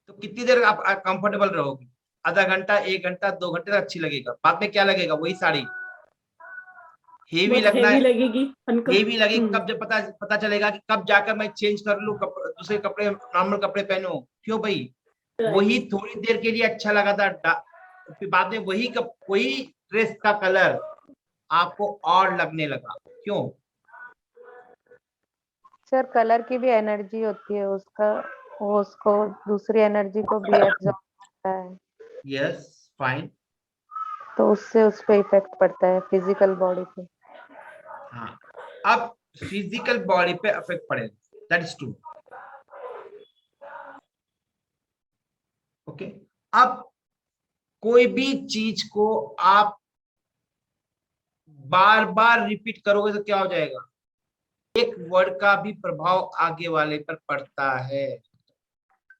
तो कितनी देर आप कंफर्टेबल रहोगे? आधा घंटा, 1 घंटा, 2 घंटे तक अच्छी लगेगा। बाद में क्या लगेगा? वही साड़ी हेवी लगेगी। कब जब पता चलेगा कि कब जाकर मैं चेंज कर लूं, दूसरे कपड़े, नॉर्मल कपड़े पहनूं। क्यों भाई? वही थोड़ी देर के लिए अच्छा लगा था, फिर बाद में वही ड्रेस का कलर आपको और लगने लगा। क्यों? सर कलर की भी एनर्जी होती है, उसको दूसरी एनर्जी को भी एब्जॉर्ब करता है। Yes, fine. तो उससे उस पे इफेक्ट पड़ता है फिजिकल बॉडी पे। हाँ, अब फिजिकल बॉडी पे इफेक्ट पड़ेगा, दैट इज ट्रू, ओके? अब कोई भी चीज को आप बार बार रिपीट करोगे तो क्या हो जाएगा? एक वर्ड का भी प्रभाव आगे वाले पर पड़ता है।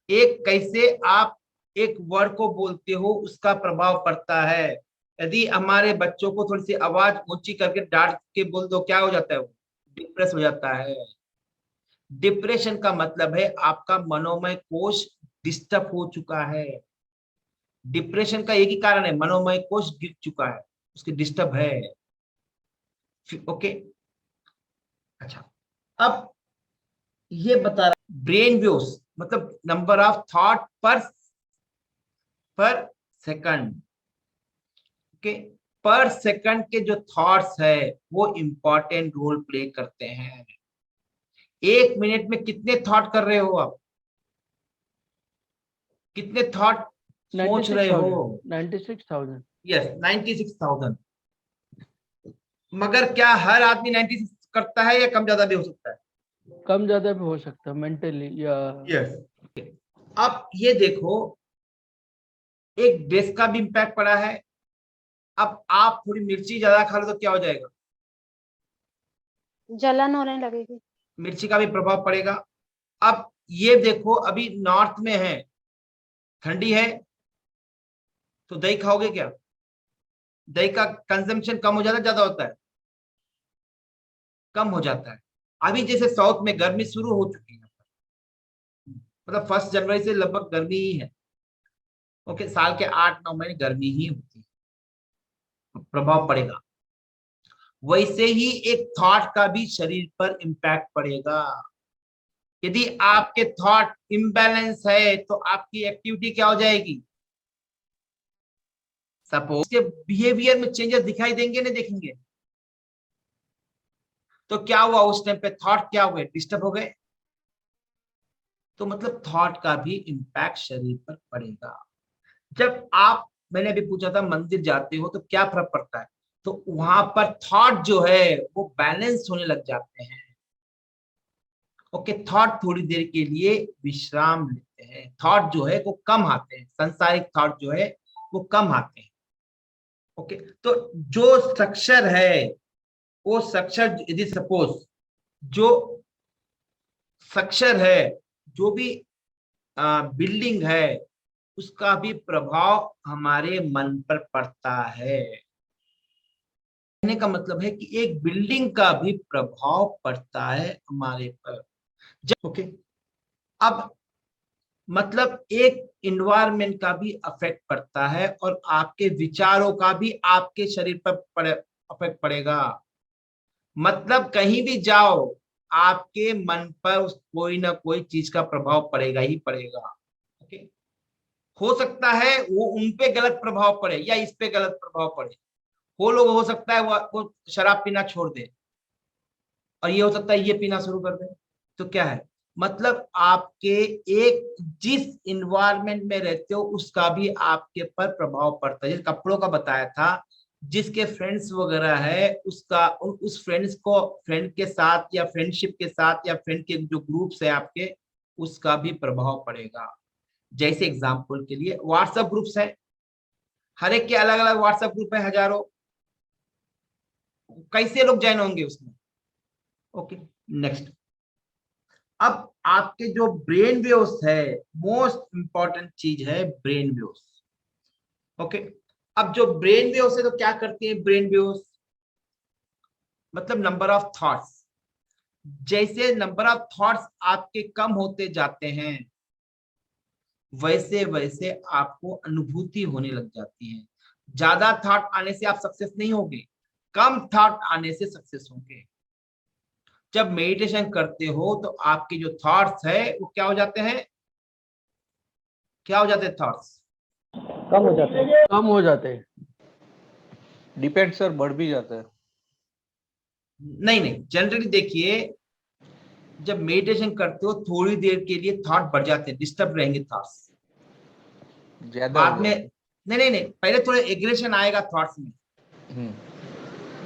एक कैसे आप एक वर्ड को बोलते हो उसका प्रभाव पड़ता है। यदि हमारे बच्चों को थोड़ी सी आवाज ऊंची करके डांट के बोल दो, क्या हो जाता है? वो डिप्रेस हो जाता है। डिप्रेशन का मतलब है आपका मनोमय कोश डिस्टर्ब हो चुका है। डिप्रेशन का एक ही कारण है, मनोमय कोश गिर चुका है, उसकी डिस्टर्ब है। ओके, अच्छा, अब ये बता रहा ब्रेन वेव्स मतलब नंबर ऑफ थॉट पर सेकंड। ओके, पर सेकंड के जो थॉट्स है वो इंपॉर्टेंट रोल प्ले करते हैं। 1 मिनट में कितने थॉट कर रहे हो आप? कितने थॉट सोच रहे हो? 96,000। यस, 96,000। मगर क्या हर आदमी 96 करता है या कम ज्यादा भी हो सकता है? कम ज्यादा भी हो सकता है मेंटली या यस। अब ये देखो, एक ड्रेस का भी इम्पैक्ट पड़ा है। अब आप थोड़ी मिर्ची ज्यादा खा लो तो क्या हो जाएगा? जलन होने लगेगी। मिर्ची का भी प्रभाव पड़ेगा। अब ये देखो, अभी नॉर्थ में है, ठंडी है, तो दही खाओगे क्या? दही का कंजम्पशन कम हो जाता है, ज्यादा होता है? कम हो जाता है। अभी जैसे साउथ में गर्मी शुरू हो चुकी है, मतलब 1 जनवरी से लगभग गर्मी ही है। ओके, साल के 8-9 महीने गर्मी ही होती है, प्रभाव पड़ेगा। वैसे ही एक थॉट का भी शरीर पर इंपैक्ट पड़ेगा। यदि आपके थॉट इम्बैलेंस है तो आपकी एक्टिविटी क्या हो जाएगी? सपोज के बिहेवियर में चेंजेस दिखाई देंगे, नहीं देखेंगे? तो क्या हुआ उस टाइम पे? थॉट क्या हुए? डिस्टर्ब हो गए। तो मतलब थॉट का भी इंपैक्ट शरीर पर पड़ेगा। जब आप, मैंने अभी पूछा था, मंदिर जाते हो तो क्या फर्क पड़ता है? तो वहां पर थॉट जो है वो बैलेंस होने लग जाते हैं। ओके, थॉट थोड़ी देर के लिए विश्राम लेते हैं। थॉट जो है वो कम आते हैं, सांसारिक थॉट जो है वो कम आते हैं। ओके, तो जो स्ट्रक्चर है वो स्ट्रक्चर, यदि सपोज जो स्ट्रक्चर है, जो भी बिल्डिंग है, उसका भी प्रभाव हमारे मन पर पड़ता है। कहने का मतलब है कि एक बिल्डिंग का भी प्रभाव पड़ता है हमारे पर। ओके, अब मतलब एक इन्वायरमेंट का भी अफेक्ट पड़ता है और आपके विचारों का भी आपके शरीर पर अफेक्ट पड़ेगा। मतलब कहीं भी जाओ, आपके मन पर कोई ना कोई चीज का प्रभाव पड़ेगा ही पड़ेगा। ओके, हो सकता है वो उन पे गलत प्रभाव पड़े या इस पे गलत प्रभाव पड़े। वो लोग हो सकता है वो शराब पीना छोड़ दे, और ये हो सकता है ये पीना शुरू कर दे। तो क्या है, मतलब आपके एक जिस इन्वायरमेंट में रहते हो उसका भी आपके पर प्रभाव पड़ता है। जैसे कपड़ों का बताया था, जिसके फ्रेंड्स वगैरह है उसका उस फ्रेंड्स को, फ्रेंड के साथ या फ्रेंडशिप के साथ या फ्रेंड के जो ग्रुप्स है आपके, उसका भी प्रभाव पड़ेगा। जैसे एग्जाम्पल के लिए व्हाट्सएप ग्रुप्स है, हर एक के अलग अलग व्हाट्सएप ग्रुप है, हजारों, कैसे लोग ज्वाइन होंगे उसमें? Okay, next. अब आपके जो ब्रेन वेव्स है, मोस्ट इंपॉर्टेंट चीज है ब्रेन वेव्स। ओके, अब जो ब्रेन वेव्स है तो क्या करती है ब्रेन वेव्स? मतलब नंबर ऑफ थॉट्स। जैसे नंबर ऑफ थॉट्स आपके कम होते जाते हैं, वैसे वैसे आपको अनुभूति होने लग जाती है। ज्यादा थॉट आने से आप सक्सेस नहीं होगे, कम थॉट आने से सक्सेस होंगे। जब मेडिटेशन करते हो तो आपके जो थॉट्स है वो क्या हो जाते हैं? क्या हो जाते हैं थॉट्स? कम हो जाते हैं। कम हो जाते हैं। डिपेंड सर, बढ़ भी जाता है। नहीं, जनरली देखिए, जब मेडिटेशन करते हो थोड़ी देर के लिए थॉट बढ़ जाते हैं, डिस्टर्ब रहेंगे थॉट्स। ज्यादा बाद में नहीं, पहले थोड़ा एग्रेशन आएगा थॉट्स में।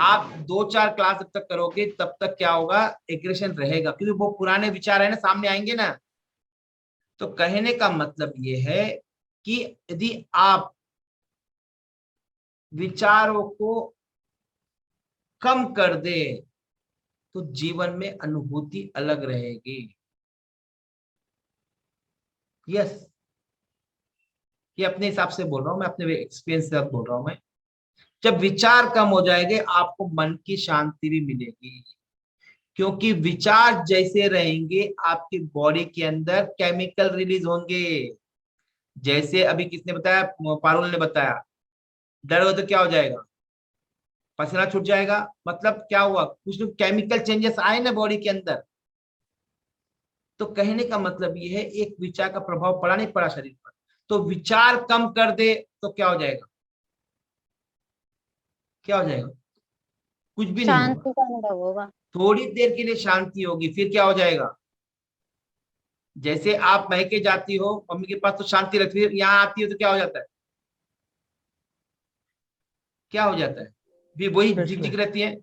आप 2-4 क्लास जब तक करोगे तब तक क्या होगा, एग्रेशन रहेगा, क्योंकि वो पुराने विचार है ना, सामने आएंगे ना। तो कहने का मतलब ये है कि यदि आप विचारों को कम कर दे तो जीवन में अनुभूति अलग रहेगी। यस, ये अपने हिसाब से बोल रहा हूँ मैं, अपने एक्सपीरियंस से बोल रहा हूँ मैं। जब विचार कम हो जाएंगे आपको मन की शांति भी मिलेगी, क्योंकि विचार जैसे रहेंगे आपकी बॉडी के अंदर केमिकल रिलीज होंगे। जैसे अभी किसने बताया, पारुल ने बताया, डर हो तो क्या हो जाएगा, पसीना छूट जाएगा, मतलब क्या हुआ, कुछ केमिकल चेंजेस आए ना बॉडी के अंदर। तो कहने का मतलब ये है एक विचार का प्रभाव पड़ा नहीं पड़ा शरीर पर, तो विचार कम कर दे तो क्या हो जाएगा, क्या हो जाएगा, कुछ भी नहीं होगा, शांति का अनुभव होगा। थोड़ी देर के लिए शांति होगी, फिर क्या हो जाएगा। जैसे आप महके जाती हो मम्मी के पास तो शांति रहती है, यहाँ आती हो तो क्या हो जाता है, क्या हो जाता है, भी वही झिकझिक रहती है।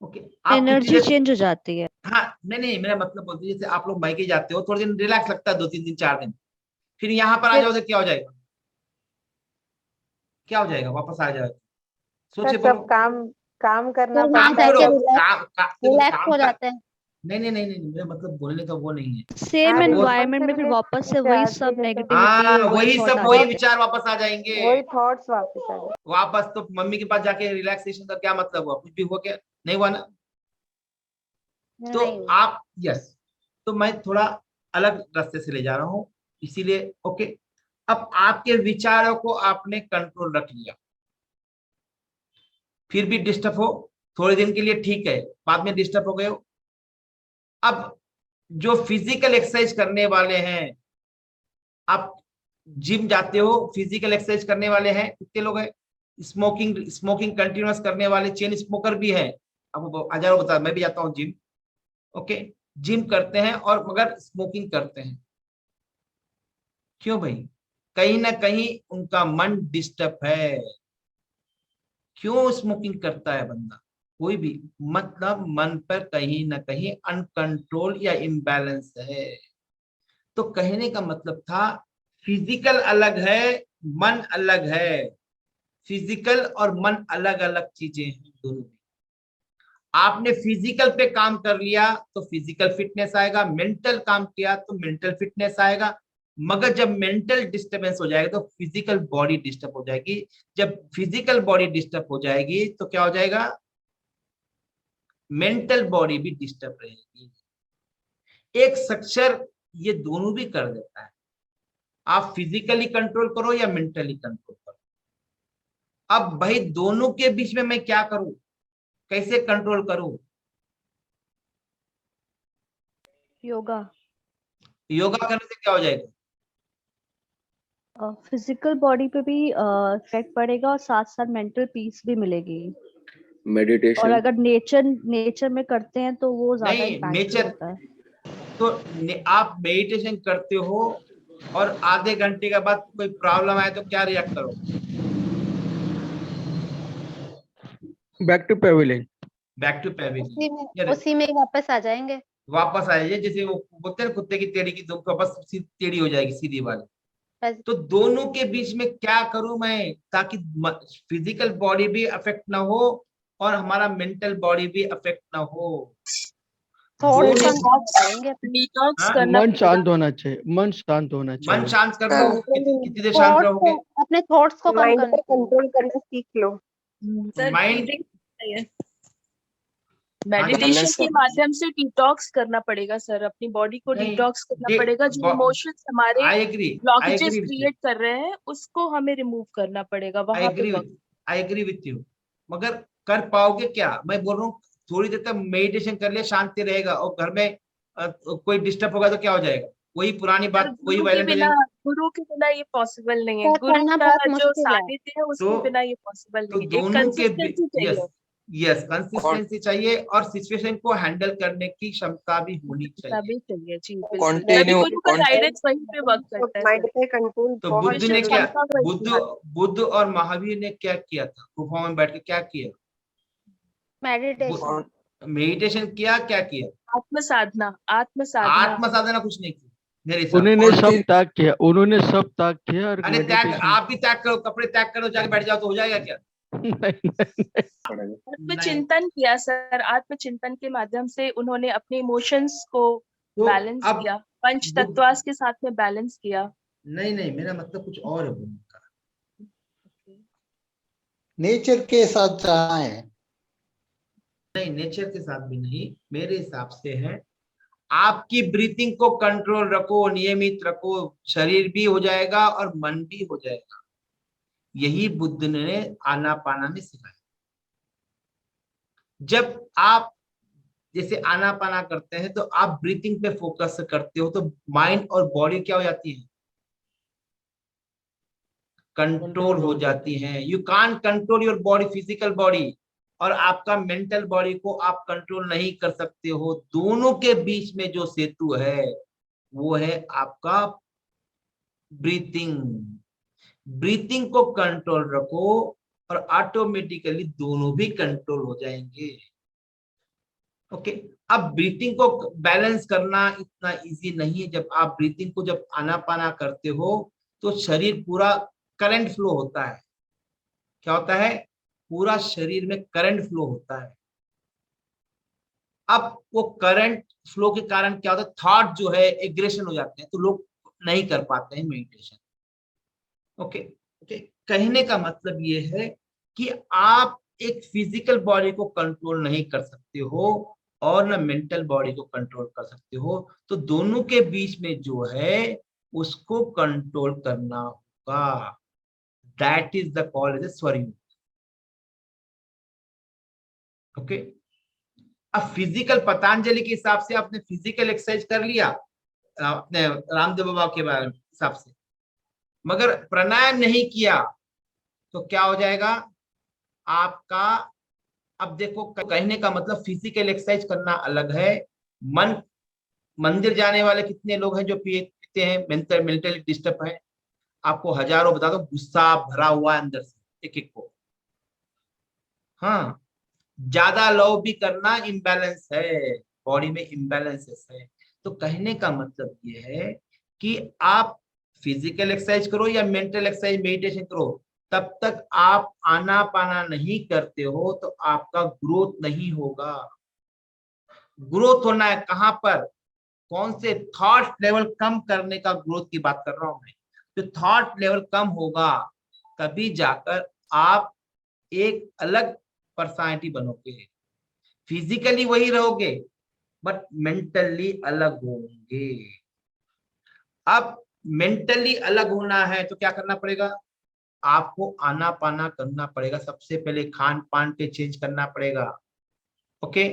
ओके, आप एनर्जी चेंज हो जाती है। हाँ नहीं नहीं, मेरा मतलब बोलती है जैसे आप लोग महके जाते हो थोड़े दिन रिलैक्स लगता है, 2-3 दिन 4 दिन, फिर यहाँ पर आ जाओ तो क्या हो जाएगा, क्या हो जाएगा, वापस आ जाओ, सोचे सब काम करना काम पड़ता है। करो, रिलैक्स हो जाते हैं। नहीं नहीं नहीं नहीं, मेरा मतलब बोलने का वो नहीं है, सेम एनवायरनमेंट में फिर वापस से वही सब नेगेटिविटी, वही सब वही विचार वापस आ जाएंगे, वही थॉट्स वापस आ जाएंगे। वापस। तो मम्मी के पास जाके रिलैक्सेशन का क्या मतलब हुआ, कुछ भी हुआ क्या, नहीं हुआ ना। तो आप यस, तो मैं थोड़ा अलग रास्ते से ले जा रहा हूँ इसीलिए। ओके, अब आपके विचारों को आपने कंट्रोल रख लिया, फिर भी डिस्टर्ब हो थोड़े दिन के लिए ठीक है, बाद में डिस्टर्ब हो गए हो। अब जो फिजिकल एक्सरसाइज करने वाले हैं, आप जिम जाते हो, फिजिकल एक्सरसाइज करने वाले हैं कितने लोग हैं, स्मोकिंग कंटिन्यूअस करने वाले चेन स्मोकर भी हैं, आपको हजारों बता, मैं भी जाता हूँ जिम। ओके, जिम करते हैं और मगर स्मोकिंग करते हैं, क्यों भाई, कहीं ना कहीं उनका मन डिस्टर्ब है। क्यों स्मोकिंग करता है बंदा, कोई भी, मतलब मन पर कहीं ना कहीं अनकंट्रोल या इम्बैलेंस है। तो कहने का मतलब था फिजिकल अलग है, मन अलग है, फिजिकल और मन अलग अलग चीजें हैं दोनों। आपने फिजिकल पे काम कर लिया तो फिजिकल फिटनेस आएगा, मेंटल काम किया तो मेंटल फिटनेस आएगा, मगर जब मेंटल डिस्टर्बेंस हो जाएगा तो फिजिकल बॉडी डिस्टर्ब हो जाएगी। जब फिजिकल बॉडी डिस्टर्ब हो जाएगी तो क्या हो जाएगा, मेंटल बॉडी भी डिस्टर्ब रहेगी। एक स्ट्रक्चर ये दोनों भी कर देता है, आप फिजिकली कंट्रोल करो या मेंटली कंट्रोल करो। अब भाई दोनों के बीच में मैं क्या करूं, कैसे कंट्रोल करूं। योगा करने से क्या हो जाएगा, फिजिकल बॉडी पे भी इफेक्ट पड़ेगा और साथ साथ मेंटल पीस भी मिलेगी। और मेडिटेशन, अगर नेचर में करते हैं तो वो ज्यादा नहीं इम्पैक्ट नेचर, होता है। तो आप मेडिटेशन करते हो और आधे घंटे के बाद कोई प्रॉब्लम आए तो क्या रिएक्ट करो, बैक टू पेविलियन, उसी में वापस आ जाएंगे। वापस आ जाइए, जैसे वो बोलते हैं कुत्ते की टेढ़ी की तो वापस टेढ़ी हो जाएगी सीधी वाली। तो दोनों के बीच में क्या करूं मैं, ताकि फिजिकल बॉडी भी अफेक्ट ना हो और हमारा मेंटल बॉडी भी अफेक्ट ना हो। मन शांत होना चाहिए, मन शांत होना चाहिए। मन शांत कर लो, कितनी देर शांत रहोगे, अपने थॉट्स को कंट्रोल करना सीख लो। माइंड मेडिटेशन के माध्यम से डिटॉक्स करना पड़ेगा सर, अपनी बॉडी को डिटॉक्स करना पड़ेगा। जो इमोशंस हमारे ब्लॉकेजेस क्रिएट कर रहे हैं उसको हमें रिमूव करना पड़ेगा वहां पे। आई एग्री विथ यू, मगर कर पाओगे क्या, मैं बोल रहा हूँ थोड़ी देर तक मेडिटेशन कर ले, शांति रहेगा, और घर में कोई डिस्टर्ब होगा तो क्या हो जाएगा, वही पुरानी बात, वही वायलेंट। गुरु के बिना ये पॉसिबल नहीं है, गुरु का जो सानिध्य है उसके बिना ये पॉसिबल नहीं है। दोनों के यस कंसिस्टेंसी चाहिए और सिचुएशन को हैंडल करने की क्षमता भी होनी चाहिए। तो बुद्ध और महावीर ने क्या किया था, गुफा में बैठ के क्या किया, मेडिटेशन किया, क्या किया, आत्म साधना कुछ नहीं किया मेरे साथ। उन्होंने सब त्याग किया, उन्होंने सब त्याग किया। और आप भी त्याग करो, कपड़े त्याग करो, जाके बैठ जाओ तो हो जाएगा क्या। आत्मचिंतन किया सर, आत्मचिंतन के माध्यम से उन्होंने अपने इमोशंस को बैलेंस किया, पंच तत्वास के साथ में बैलेंस किया। नहीं नहीं, मेरा मतलब कुछ और है बोलने का। नेचर के साथ जाना है। नहीं, नेचर के साथ भी नहीं, मेरे हिसाब से है आपकी ब्रीथिंग को कंट्रोल रखो, नियमित रखो, शरीर भी हो जाएगा और मन भी हो जाएगा। यही बुद्ध ने आनापाना में सिखाया। जब आप जैसे आनापाना करते हैं तो आप ब्रीथिंग पे फोकस करते हो, तो माइंड और बॉडी क्या हो जाती है, कंट्रोल हो जाती है। You can't control your body, physical body, और आपका मेंटल बॉडी को आप कंट्रोल नहीं कर सकते हो। दोनों के बीच में जो सेतु है वो है आपका ब्रीथिंग। ब्रीथिंग को कंट्रोल रखो और ऑटोमेटिकली दोनों भी कंट्रोल हो जाएंगे। ओके, अब ब्रीथिंग को बैलेंस करना इतना इजी नहीं है। जब आप ब्रीथिंग को जब आनापाना करते हो तो शरीर पूरा करंट फ्लो होता है। क्या होता है, पूरा शरीर में करंट फ्लो होता है। अब वो करंट फ्लो के कारण क्या होता है, थॉट जो है एग्रेशन हो जाते हैं, तो लोग नहीं कर पाते हैं मेडिटेशन। ओके ओके, कहने का मतलब ये है कि आप एक फिजिकल बॉडी को कंट्रोल नहीं कर सकते हो और ना मेंटल बॉडी को कंट्रोल कर सकते हो, तो दोनों के बीच में जो है उसको कंट्रोल करना होगा। That is the call is स्वरिंग। ओके, अब फिजिकल पतंजलि के हिसाब से आपने फिजिकल एक्सरसाइज कर लिया अपने रामदेव बाबा के बारे में हिसाब से, मगर प्राणायाम नहीं किया तो क्या हो जाएगा आपका। अब देखो, कहने का मतलब फिजिकल एक्सरसाइज करना अलग है। मंदिर जाने वाले कितने लोग हैं जो पीते हैं, मेंटली डिस्टर्ब है, आपको हजारों बता दो, गुस्सा भरा हुआ है अंदर से एक एक को। हाँ, ज्यादा लव भी करना इम्बैलेंस है, बॉडी में इम्बैलेंसेस है। तो कहने का मतलब ये है कि आप फिजिकल एक्सरसाइज करो या मेंटल एक्सरसाइज मेडिटेशन करो, तब तक आप आनापाना नहीं करते हो तो आपका ग्रोथ नहीं होगा। ग्रोथ होना है कहां पर, कौन से थॉट लेवल कम करने का ग्रोथ की बात कर रहा हूं मैं। तो थॉट लेवल कम होगा तभी जाकर आप एक अलग पर्सनालिटी बनोगे। फिजिकली वही रहोगे बट मेंटली अलग होंगे। अब मेंटली अलग होना है तो क्या करना पड़ेगा, आपको आनापाना करना पड़ेगा। सबसे पहले खान पान पे चेंज करना पड़ेगा। ओके,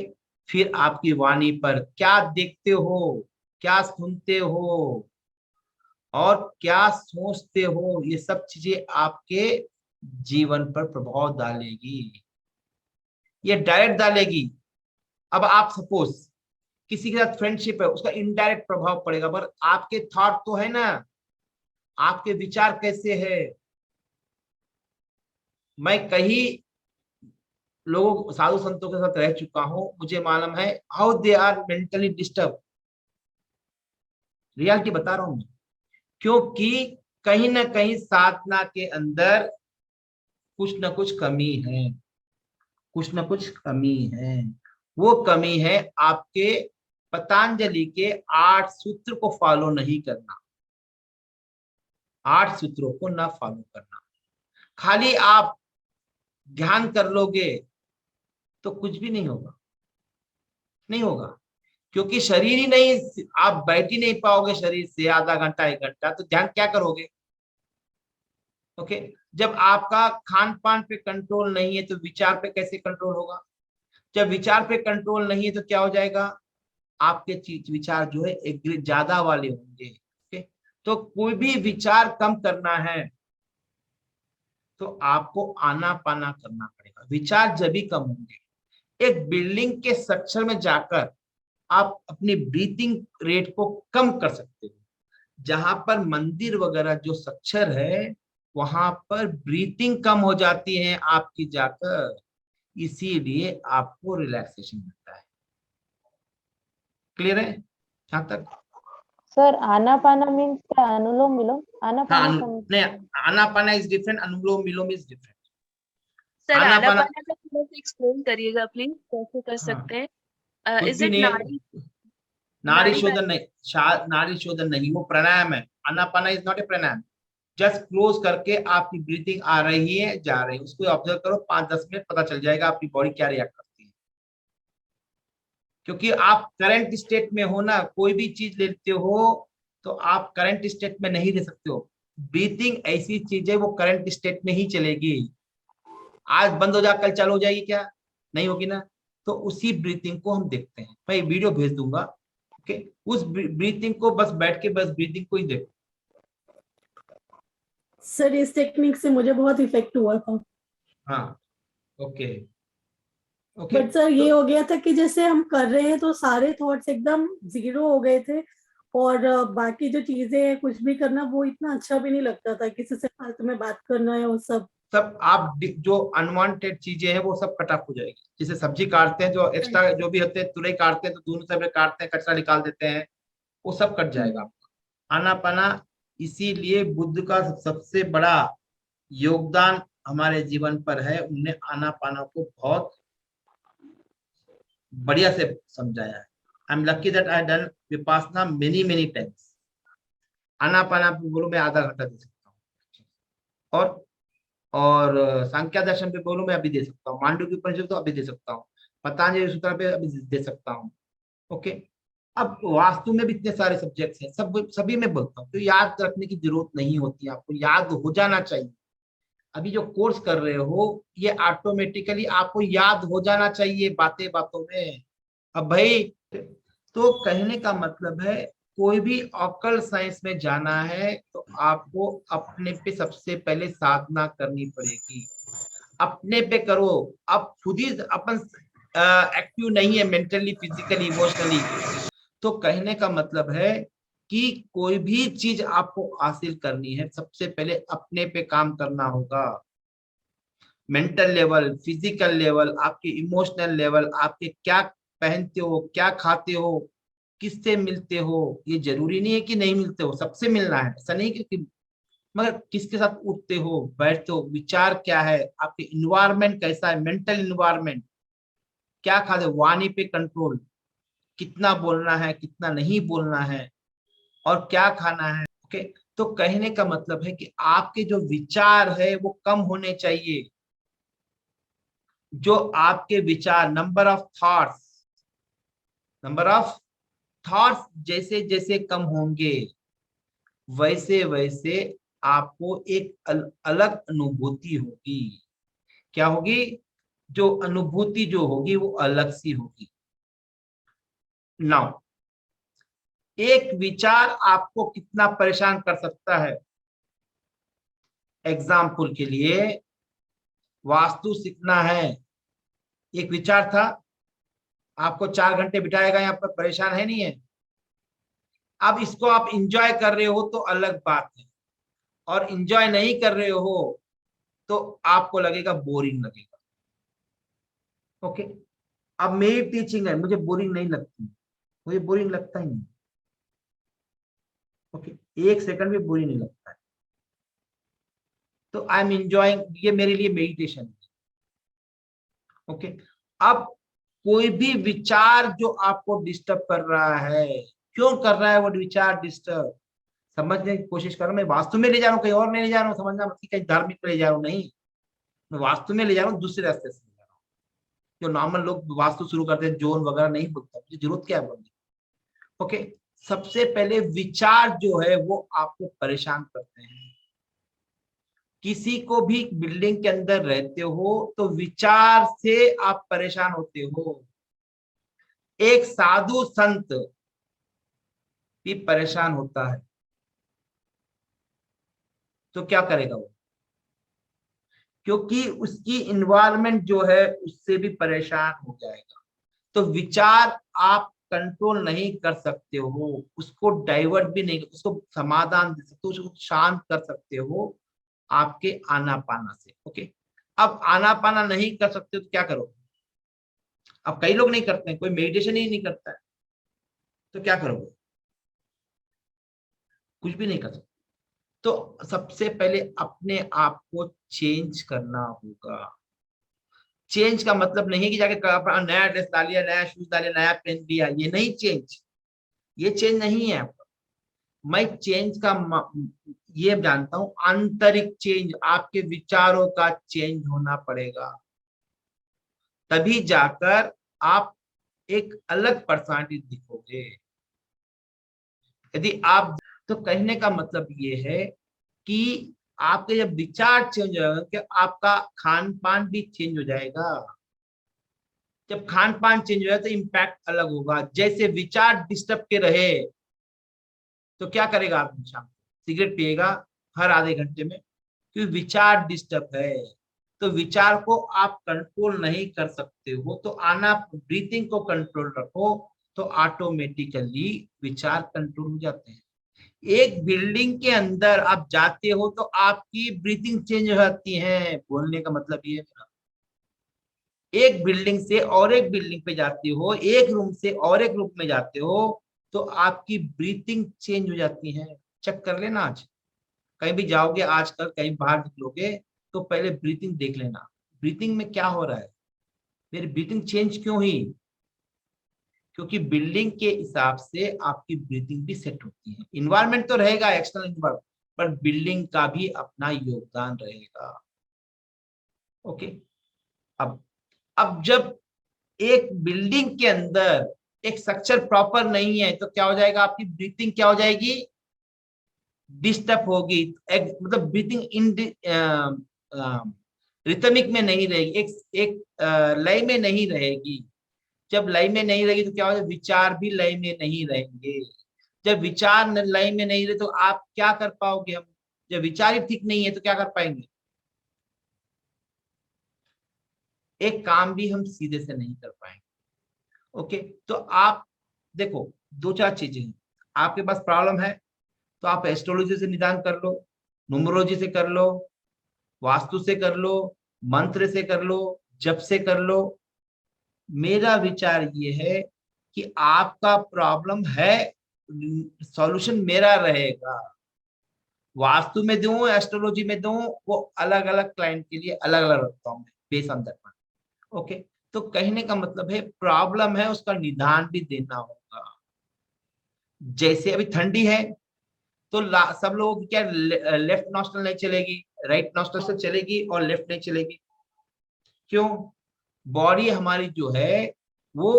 फिर आपकी वाणी पर क्या देखते हो, क्या सुनते हो और क्या सोचते हो, ये सब चीजें आपके जीवन पर प्रभाव डालेगी। ये डायरेक्ट डालेगी। अब आप सपोज किसी के साथ फ्रेंडशिप है, उसका इनडायरेक्ट प्रभाव पड़ेगा, पर आपके थॉट तो है ना, आपके विचार कैसे है। मैं कई लोगों साधु संतों के साथ रह चुका हूं, मुझे मालूम है how they are mentally disturb. Reality बता रहा हूं मैं, क्योंकि कहीं ना कहीं साधना के अंदर कुछ ना कुछ कमी है, कुछ ना कुछ कमी है। वो कमी है आपके पतंजलि के 8 सूत्र को फॉलो नहीं करना। 8 सूत्रों को ना फॉलो करना। खाली आप ध्यान कर लोगे तो कुछ भी नहीं होगा, नहीं होगा, क्योंकि शरीर ही नहीं, आप बैठ ही नहीं पाओगे शरीर से आधा घंटा 1 घंटा, तो ध्यान क्या करोगे। ओके, जब आपका खान पान पे कंट्रोल नहीं है तो विचार पे कैसे कंट्रोल होगा। जब विचार पे कंट्रोल नहीं है तो क्या हो जाएगा, आपके विचार जो है एक ज्यादा वाले होंगे। ओके, तो कोई भी विचार कम करना है तो आपको आनापाना करना पड़ेगा। विचार जब भी कम होंगे। एक बिल्डिंग के स्ट्रक्चर में जाकर आप अपनी ब्रीथिंग रेट को कम कर सकते हो। जहां पर मंदिर वगैरह जो स्ट्रक्चर है वहां पर ब्रीथिंग कम हो जाती है आपकी जाकर, इसीलिए आपको रिलैक्सेशन मिलता है। क्लियर है यहाँ तक। सर आनापाना मीन्स क्या, अनुलोम विलोम? आनापाना नहीं, Anapana is different, anulom vilom is different. Sir Anapana का थोड़ा सा एक्सप्लेन करिएगा प्लीज, कैसे कर सकते हैं। इज इट नाड़ी? नाड़ी शोधन नहीं, नाड़ी शोधन नहीं, वो प्राणायाम है। Anapana is not a pranayama. Just close करके आपकी ब्रीथिंग आ रही है जा रही है, उसको ऑब्जर्व करो 5-10 मिनट, पता चल जाएगा आपकी बॉडी क्या रिएक्ट करती है। क्योंकि आप करंट स्टेट में हो ना, कोई भी चीज लेते हो तो आप करंट स्टेट में नहीं रह सकते हो। ब्रीथिंग ऐसी चीज है वो करंट स्टेट में ही चलेगी। आज बंद हो जा कल चालू हो जाएगी क्या? नहीं होगी ना। तो उसी ब्रीथिंग को हम देखते हैं, मैं वीडियो भेज दूंगा। ओके, उस ब्रीथिंग को बस बैठ के बस ब्रीथिंग को ही देखो। सर इस टेक्निक से मुझे बहुत इफेक्ट हुआ था। हाँ, ओके ओके। बट सर ये हो गया था कि जैसे हम कर रहे हैं तो सारे थॉट्स एकदम जीरो हो गए थे, और बाकी जो चीजें कुछ भी करना वो इतना अच्छा भी नहीं लगता था, किसी से फालतू में बात करना है वो सब आप जो अनवांटेड चीजें हैं वो सब कट ऑफ हो जाएगी। जैसे सब्जी काटते हैं, जो एक्स्ट्रा जो भी होते हैं, तुरई काटते हैं तो दोनों तरफ काटते हैं, कचरा निकाल देते हैं, वो सब कट जाएगा आपका। आनापाना इसीलिए बुद्ध का सबसे बड़ा योगदान हमारे जीवन पर है। उन्होंने आनापाना को बहुत बढ़िया से समझाया है। I am lucky that I done Vipassana many times. Anapana बोलो मैं आधा घंटा दे सकता हूँ, और सांख्या दर्शन पे बोलो मैं अभी दे सकता हूँ, मांडू उपनिषद तो अभी दे सकता हूँ, पतंजलि सूत्र पे अभी दे सकता हूँ। ओके, अब वास्तु में भी इतने सारे सब्जेक्ट्स हैं, सभी में बोलता हूँ, तो याद रखने की जरूरत नहीं होती, आपको याद हो जाना चाहिए। अभी जो कोर्स कर रहे हो ये ऑटोमेटिकली आपको याद हो जाना चाहिए बातें बातों में। अब भाई तो कहने का मतलब है कोई भी ऑकल साइंस में जाना है तो आपको अपने पे सबसे पहले साधना करनी पड़ेगी। अपने पे करो, अब खुद ही अपन एक्टिव नहीं है मेंटली, फिजिकली, इमोशनली। तो कहने का मतलब है कि कोई भी चीज आपको हासिल करनी है सबसे पहले अपने पे काम करना होगा। मेंटल लेवल, फिजिकल लेवल, आपके इमोशनल लेवल, आपके क्या पहनते हो, क्या खाते हो, किससे मिलते हो, ये जरूरी नहीं है कि नहीं मिलते हो, सबसे मिलना है, ऐसा नहीं कि मगर किसके साथ उठते हो, बैठते हो, विचार क्या है, आपके इन्वायरमेंट कैसा है, मेंटल इन्वायरमेंट क्या खाते, वाणी पे कंट्रोल, कितना बोलना है, कितना नहीं बोलना है, और क्या खाना है। ओके, तो कहने का मतलब है कि आपके जो विचार है वो कम होने चाहिए। जो आपके विचार, नंबर ऑफ थॉट्स जैसे जैसे कम होंगे वैसे वैसे आपको एक अलग अनुभूति होगी। क्या होगी? जो अनुभूति जो होगी वो अलग सी होगी। नाउ एक विचार आपको कितना परेशान कर सकता है। एग्जाम्पल के लिए वास्तु सीखना है, एक विचार था, आपको 4 घंटे बिठाएगा यहाँ पर, परेशान है नहीं है। अब इसको आप इंजॉय कर रहे हो तो अलग बात है, और इंजॉय नहीं कर रहे हो तो आपको लगेगा बोरिंग लगेगा। ओके, अब मेरी टीचिंग है, मुझे बोरिंग नहीं लगती, मुझे बोरिंग लगता ही नहीं। ओके, 1 सेकंड भी बोरिंग नहीं लगता है, तो आई एम इंजॉइंग, ये मेरे लिए मेडिटेशन है। ओके, अब कोई भी विचार जो आपको डिस्टर्ब कर रहा है, क्यों कर रहा है वो विचार डिस्टर्ब, समझने की कोशिश करो। मैं वास्तु में ले जा रहा हूँ, कहीं और नहीं ले जा रहा हूँ, समझना मत कि कहीं धार्मिक में ले जा रहा हूँ, नहीं, मैं वास्तु में ले जा रहा हूँ, दूसरे रास्ते से ले जा रहा हूँ। जो नॉर्मल लोग वास्तु शुरू करते हैं, जोन वगैरह नहीं बोलता, मुझे जरूरत क्या है बोलने। ओके, सबसे पहले विचार जो है वो आपको परेशान करते हैं। किसी को भी बिल्डिंग के अंदर रहते हो तो विचार से आप परेशान होते हो। एक साधु संत भी परेशान होता है तो क्या करेगा वो? क्योंकि उसकी इन्वायरमेंट जो है उससे भी परेशान हो जाएगा। तो विचार आप कंट्रोल नहीं कर सकते हो, उसको डाइवर्ट भी नहीं, उसको समाधान दे सकते हो, उसको शांत कर सकते हो आपके आनापाना से। ओके, अब आनापाना नहीं कर सकते तो क्या करोगे? अब कई लोग नहीं करते हैं, कोई मेडिटेशन ही नहीं करता है, तो क्या करोगे? कुछ भी नहीं कर सकते। तो सबसे पहले अपने आप को चेंज करना होगा। चेंज का मतलब नहीं है कि जाके नया ड्रेस डाल लिया, नया शूज डाल लिया, नया पेन लिया, ये नहीं चेंज। ये चेंज नहीं है आपका। मैं चेंज का ये जानता हूं, आंतरिक चेंज, आपके विचारों का चेंज होना पड़ेगा, तभी जाकर आप एक अलग पर्सनालिटी दिखोगे। यदि आप, तो कहने का मतलब ये है कि आपके जब विचार चेंज हो जाएगा, कि आपका खान पान भी चेंज हो जाएगा। जब खान पान चेंज हो जाए तो इम्पैक्ट अलग होगा। जैसे विचार डिस्टर्ब के रहे तो क्या करेगा आदमी? शाम को सिगरेट पिएगा हर आधे घंटे में, क्योंकि विचार डिस्टर्ब है। तो विचार को आप कंट्रोल नहीं कर सकते हो, तो आना ब्रीथिंग को कंट्रोल रखो, तो ऑटोमेटिकली विचार कंट्रोल हो जाते हैं। एक बिल्डिंग के अंदर आप जाते हो तो आपकी ब्रीथिंग चेंज हो जाती है। बोलने का मतलब ये है मेरा, एक बिल्डिंग से और एक बिल्डिंग पे जाते हो, एक रूम से और एक रूम में जाते हो, तो आपकी ब्रीथिंग चेंज हो जाती है। चेक कर लेना, आज कहीं भी जाओगे, आजकल कहीं बाहर निकलोगे तो पहले ब्रीथिंग देख लेना, ब्रीथिंग में क्या हो रहा है, मेरी ब्रीथिंग चेंज क्यों हुई? क्योंकि बिल्डिंग के हिसाब से आपकी ब्रीथिंग भी सेट होती है। इन्वायरमेंट तो रहेगा एक्सटर्नल इन्वायरमेंट, पर बिल्डिंग का भी अपना योगदान रहेगा। ओके, अब जब एक बिल्डिंग के अंदर एक स्ट्रक्चर प्रॉपर नहीं है तो क्या हो जाएगा? आपकी ब्रीथिंग क्या हो जाएगी? डिस्टर्ब होगी। मतलब ब्रीथिंग इन रिथमिक में नहीं रहेगी, एक लय में नहीं रहेगी। जब लय में नहीं रहेगी तो क्या हो जाएगा? विचार भी लय में नहीं रहेंगे। जब विचार लय में नहीं रहे तो आप क्या कर पाओगे? हम जब विचार ही ठीक नहीं है तो क्या कर पाएंगे? एक काम भी हम सीधे से नहीं कर पाएंगे। ओके, तो आप देखो, दो चार चीजें हैं। आपके पास प्रॉब्लम है तो आप एस्ट्रोलॉजी से निदान कर लो, न्यूमरोलॉजी से कर लो, वास्तु से कर लो, मंत्र से कर लो, जप से कर लो। मेरा विचार ये है कि आपका प्रॉब्लम है, सॉल्यूशन मेरा रहेगा। वास्तु में दूं, एस्ट्रोलॉजी में दूं, वो अलग अलग क्लाइंट के लिए अलग अलग रखता हूं बेस ऑन दैट। ओके, तो कहने का मतलब है प्रॉब्लम है, उसका निदान भी देना होगा। जैसे अभी ठंडी है तो सब लोगों की क्या लेफ्ट नॉस्ट्रल नहीं चलेगी, राइट नॉस्ट्रल से चलेगी और लेफ्ट नहीं चलेगी। क्यों? बॉडी हमारी जो है वो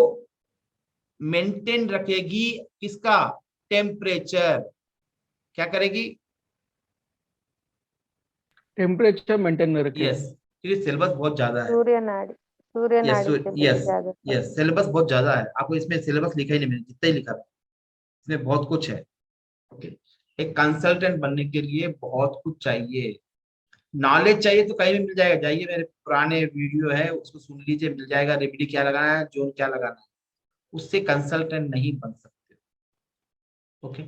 मेंटेन रखेगी किसका? टेम्परेचर। क्या करेगी? टेम्परेचर मेंटेन में रखेगी। यस, क्योंकि सिलेबस बहुत ज्यादा है। सूर्य नाड़ी के लिए ज्यादा यस, सिलेबस बहुत ज्यादा है। आपको इसमें सिलेबस लिखा ही नहीं मिलेगा, जितना ही लिखा है इसमें बहुत कुछ है। ओके, एक कंसल्टेंट बनने के लिए बहुत कुछ चाहिए, नॉलेज चाहिए तो कहीं भी मिल जाएगा। जाइए, मेरे पुराने वीडियो है उसको सुन लीजिए, मिल जाएगा। रेमेडी क्या लगाना है, जोन क्या लगाना है, उससे कंसल्टेंट नहीं बन सकते। ओके,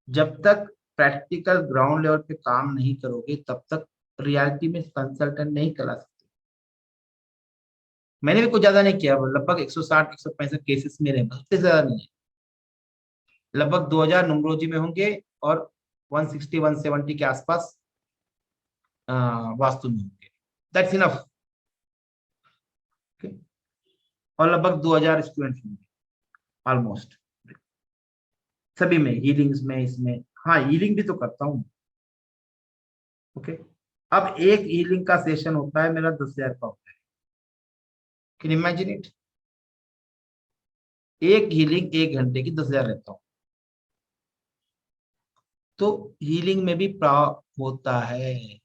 जब तक प्रैक्टिकल ग्राउंड लेवल पे काम नहीं करोगे तब तक रियलिटी में कंसल्टेंट नहीं करा सकते। मैंने भी कुछ ज्यादा नहीं किया, लगभग 160-165 केसेस मेरे हैं, उससे ज्यादा नहीं है। लगभग 2000 न्यूमरोलॉजी में होंगे और 160-170 के आसपास वास्तु में होंगे। That's enough. और लगभग 2000 स्टूडेंट होंगे ऑलमोस्ट सभी में, हीलिंग्स में, इसमें। हाँ, हीलिंग भी तो करता हूँ। ओके, अब एक हीलिंग का सेशन होता है मेरा 10,000 का होता है। Can imagine it? एक हीलिंग 1 घंटे की 10,000 लेता हूँ। तो हीलिंग में भी होता है।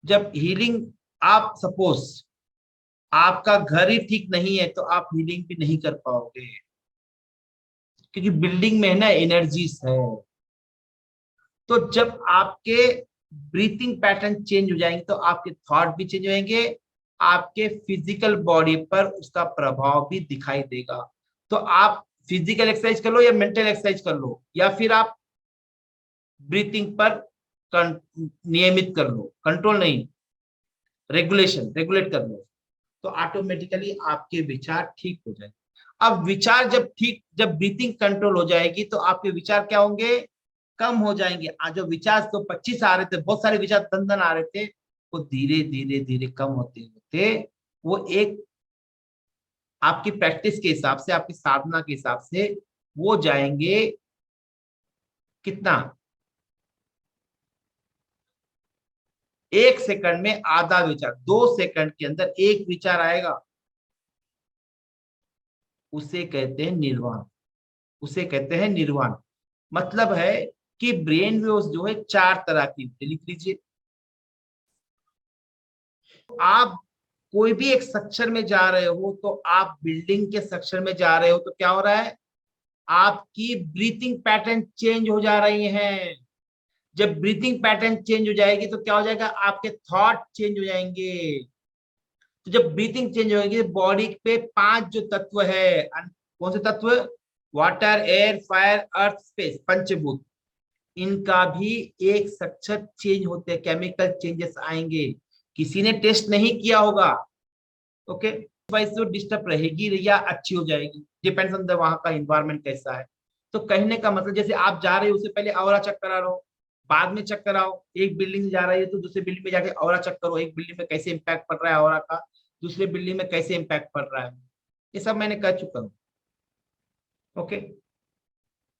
जब हीलिंग, आप सपोज आपका घर ही ठीक नहीं है तो आप हीलिंग भी नहीं कर पाओगे, क्योंकि बिल्डिंग में ना एनर्जीज है। तो जब आपके ब्रीथिंग पैटर्न चेंज हो जाएंगे तो आपके थॉट भी चेंज होंगे, आपके फिजिकल बॉडी पर उसका प्रभाव भी दिखाई देगा। तो आप फिजिकल एक्सरसाइज कर लो या मेंटल एक्सरसाइज कर लो, या फिर आप ब्रीथिंग पर नियमित कर लो, कंट्रोल नहीं, रेगुलेट कर लो, तो ऑटोमेटिकली आपके विचार ठीक हो जाएंगे। अब विचार जब ब्रीथिंग कंट्रोल हो जाएगी तो आपके विचार क्या होंगे? कम हो जाएंगे। आज जो विचार तो 25 आ रहे थे, बहुत सारे विचार दन आ रहे थे, वो धीरे धीरे धीरे कम होते होते वो एक आपकी प्रैक्टिस के हिसाब से, आपकी साधना के हिसाब से वो जाएंगे कितना, 1 सेकंड में आधा विचार, 2 सेकंड के अंदर एक विचार आएगा, उसे कहते हैं निर्वाण, उसे कहते हैं निर्वाण। मतलब है कि ब्रेन वेव्स जो है 4 तरह की, लिख लीजिए। आप कोई भी एक स्ट्रक्चर में जा रहे हो, तो आप बिल्डिंग के स्ट्रक्चर में जा रहे हो, तो क्या हो रहा है, आपकी ब्रीथिंग पैटर्न चेंज हो जा रही हैं। जब ब्रीथिंग पैटर्न चेंज हो जाएगी तो क्या हो जाएगा, आपके थॉट चेंज हो जाएंगे। तो जब ब्रीथिंग चेंज होगी, बॉडी पे 5 जो तत्व है, कौन से तत्व, वाटर, एयर, फायर, अर्थ, स्पेस, पंचभूत, इनका भी एक स्ट्रक्चर चेंज होते हैं, केमिकल चेंजेस आएंगे। किसी ने टेस्ट नहीं किया होगा, ओके, वैसे डिस्टर्ब रहेगी या अच्छी हो जाएगी, डिपेंड्स ऑन द वहां का एनवायरनमेंट कैसा है। तो कहने का मतलब, जैसे आप जा रहे हो, उससे पहले ऑरा चेक करा लो, बाद में चेक कराओ। एक बिल्डिंग में जा रही है तो दूसरी बिल्डिंग में जाके ऑरा चेक करो, एक बिल्डिंग में कैसे इम्पैक्ट पड़ रहा है ऑरा का, दूसरे बिल्डिंग में कैसे इम्पैक्ट पड़ रहा है, ये सब मैंने कह चुका हूँ। ओके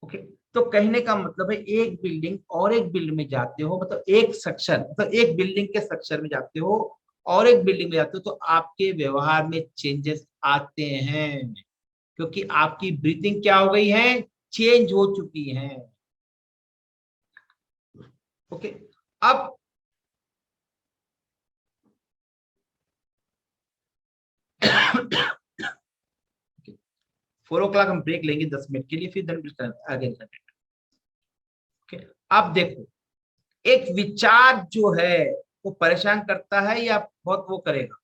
ओके, तो कहने का मतलब है, एक बिल्डिंग और एक बिल्डिंग में जाते हो, मतलब एक सेक्शन, मतलब एक बिल्डिंग के सेक्शन में जाते हो और एक बिल्डिंग में जाते हो, तो आपके व्यवहार में चेंजेस आते हैं, क्योंकि आपकी ब्रीथिंग क्या हो गई है, चेंज हो चुकी है। ओके, अब 4 o'clock हम ब्रेक लेंगे 10 मिनट के लिए, फिर आगे। ओके, अब देखो, एक विचार जो है वो परेशान करता है या बहुत वो करेगा।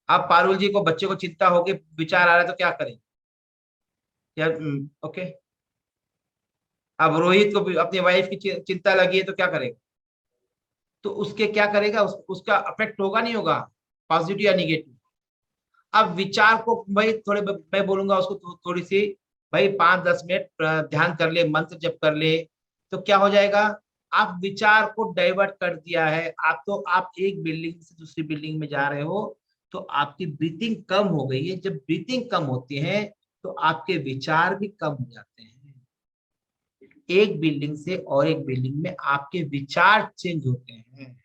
आप पारुल जी को, बच्चे को चिंता होगी, विचार आ रहा है तो क्या करें यार, ओके। अब रोहित को भी अपनी वाइफ की चिंता लगी है तो क्या करेगा, तो उसके क्या करेगा, उसका अफेक्ट होगा नहीं होगा, पॉजिटिव या निगेटिव। अब विचार को भाई थोड़े, मैं बोलूंगा उसको थोड़ी सी, भाई 5-10 मिनट ध्यान कर ले, मंत्र जप कर ले, तो क्या हो जाएगा, आप विचार को डाइवर्ट कर दिया है। आप एक बिल्डिंग से दूसरी बिल्डिंग में जा रहे हो, तो आपकी ब्रीथिंग कम हो गई है। जब ब्रीथिंग कम होती है तो आपके विचार भी कम हो जाते हैं। एक बिल्डिंग से और एक बिल्डिंग में आपके विचार चेंज होते हैं।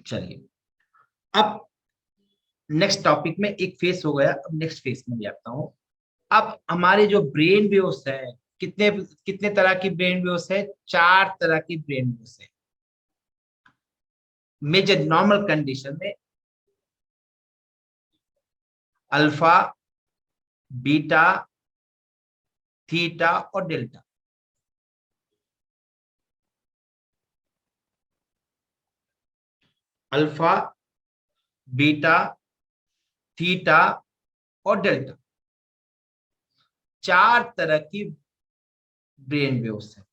चलिए, अब नेक्स्ट टॉपिक में एक फेस हो गया, अब नेक्स्ट फेस में जाता हूं। अब हमारे जो ब्रेन वेव्स है, कितने कितने तरह की ब्रेन वेव्स है, 4 तरह की ब्रेन वेव्स है। मेजर नॉर्मल कंडीशन में अल्फा, बीटा, थीटा और डेल्टा। अल्फा, बीटा, थीटा और डेल्टा, 4 तरह की ब्रेन वेव्स है।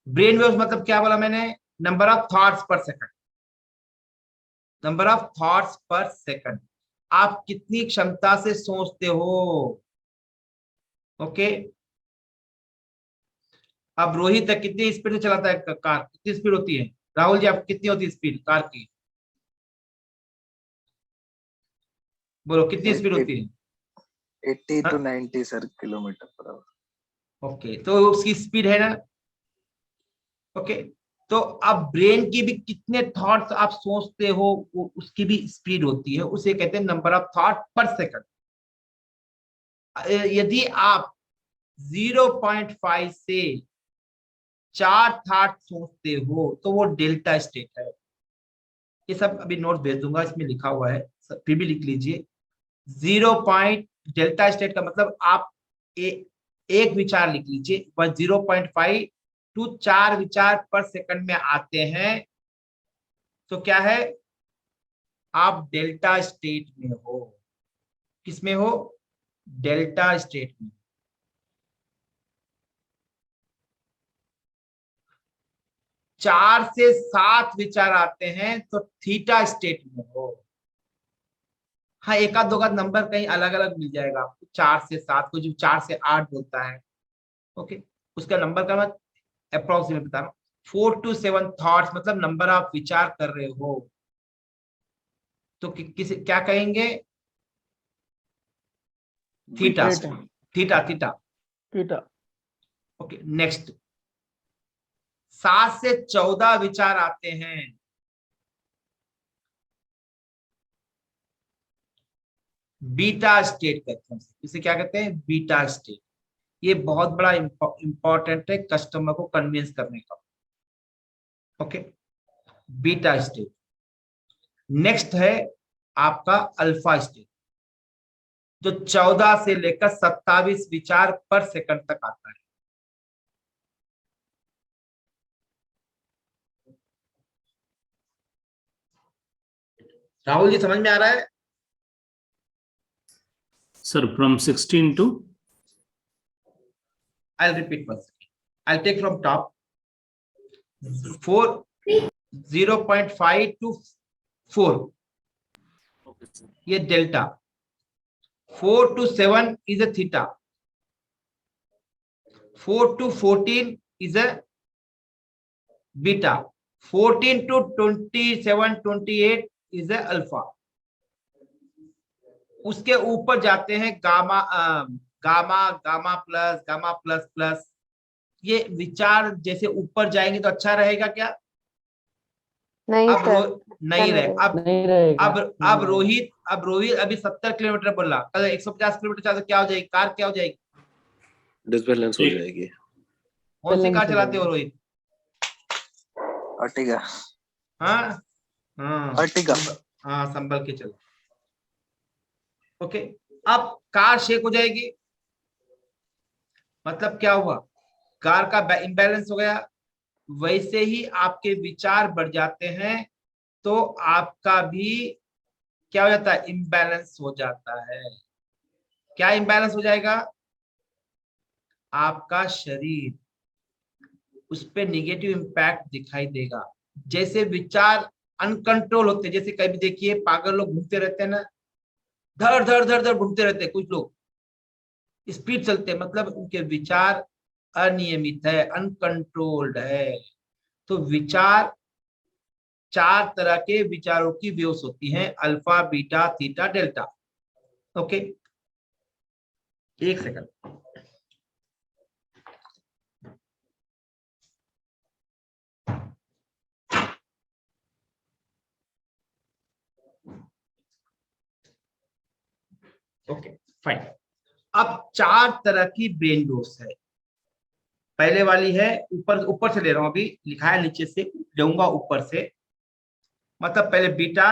ब्रेन वेव्स मतलब क्या बोला मैंने, नंबर ऑफ थॉट्स पर सेकंड, नंबर ऑफ थॉट्स पर सेकंड, आप कितनी क्षमता से सोचते हो। ओके, अब रोहित तक कितनी स्पीड से चलाता है कार, कितनी स्पीड होती है, राहुल जी आप कितनी होती है स्पीड कार की, बोलो कितनी स्पीड होती है, 80 to 90 sir kilometre per hour. Okay, तो उसकी स्पीड है ना। ओके, तो अब ब्रेन की भी कितने थॉट्स आप सोचते हो, वो उसकी भी स्पीड होती है, उसे कहते हैं नंबर ऑफ थॉट पर सेकंड। यदि आप 0.5 से 4 थॉट सोचते हो तो वो डेल्टा स्टेट है। ये सब अभी नोट भेज दूंगा, इसमें लिखा हुआ है, फिर भी लिख लीजिए। 0. डेल्टा स्टेट का मतलब आप एक विचार लिख लीजिए, 0.5 to 4 विचार पर सेकंड में आते हैं, तो क्या है, आप डेल्टा स्टेट में हो। किसमें हो, डेल्टा स्टेट में। चार से 7 विचार आते हैं तो थीटा स्टेट में हो। हाँ, एक आध दो का नंबर कहीं अलग अलग मिल जाएगा आपको, 4 से 7, को जो 4 से 8 बोलता है। ओके, उसका नंबर का मैं अप्रोक्सीमेट बता रहा हूँ। 4 to 7 थॉट्स मतलब नंबर आप विचार कर रहे हो, तो किसी क्या कहेंगे? Theta, theta, theta. Theta. Okay, next 7 से 14 विचार आते हैं, बीटा स्टेट कहते हैं इसे। क्या कहते हैं? Beta state. ये बहुत बड़ा इंपॉर्टेंट है कस्टमर को कन्विंस करने का। Okay, beta state. नेक्स्ट है आपका अल्फा स्टेट, जो 14 से लेकर 27 विचार पर सेकंड तक आता है। राहुल जी, समझ में आ रहा है? Sir, from 16 to? I'll repeat once again. I'll take from top. 0.5 to 4. ये delta. 4 to 7 is a theta. 4 to 14 is a beta. 14 to 27, 28 is a alpha. उसके ऊपर जाते हैं gamma, gamma plus, gamma plus plus. ये विचार जैसे ऊपर जाएंगे तो अच्छा रहेगा क्या? नहीं अब सर, नहीं रहे। नहीं रहेगा। अब रोहित अभी 70 किलोमीटर बोल रहा, कल 150 किलोमीटर चला तो क्या हो जाएगी? कार क्या हो जाएगी? डिसबैलेंस हो जाएगी। कौन सी कार चलाते हो रोहित? अर्टिगा। हाँ हाँ, अर्टिगा। हाँ, संभल के चलो। ओके, अब कार शेक हो जाएगी, मतलब क्या हुआ? कार का इम्बैलेंस हो गया। वैसे ही आपके विचार बढ़ जाते हैं तो आपका भी क्या हो जाता है? इम्बैलेंस हो जाता है। क्या इम्बैलेंस हो जाएगा? आपका शरीर, उस पर निगेटिव इम्पैक्ट दिखाई देगा। जैसे विचार अनकंट्रोल होते, जैसे कभी देखिए पागल लोग घूमते रहते हैं ना, धड़ धड़ धड़ धड़ घूमते रहते हैं, कुछ लोग स्पीड चलते हैं, मतलब उनके विचार अनियमित है, अनकंट्रोल्ड है। तो विचार, 4 तरह के विचारों की वेव्स होती हैं, alpha, beta, theta, delta. Okay, एक सेकंड। Okay, fine. अब 4 तरह की ब्रेन डोज है। पहले वाली है, ऊपर से ले रहा हूं, अभी लिखा है नीचे से जाऊंगा ऊपर से, मतलब पहले बीटा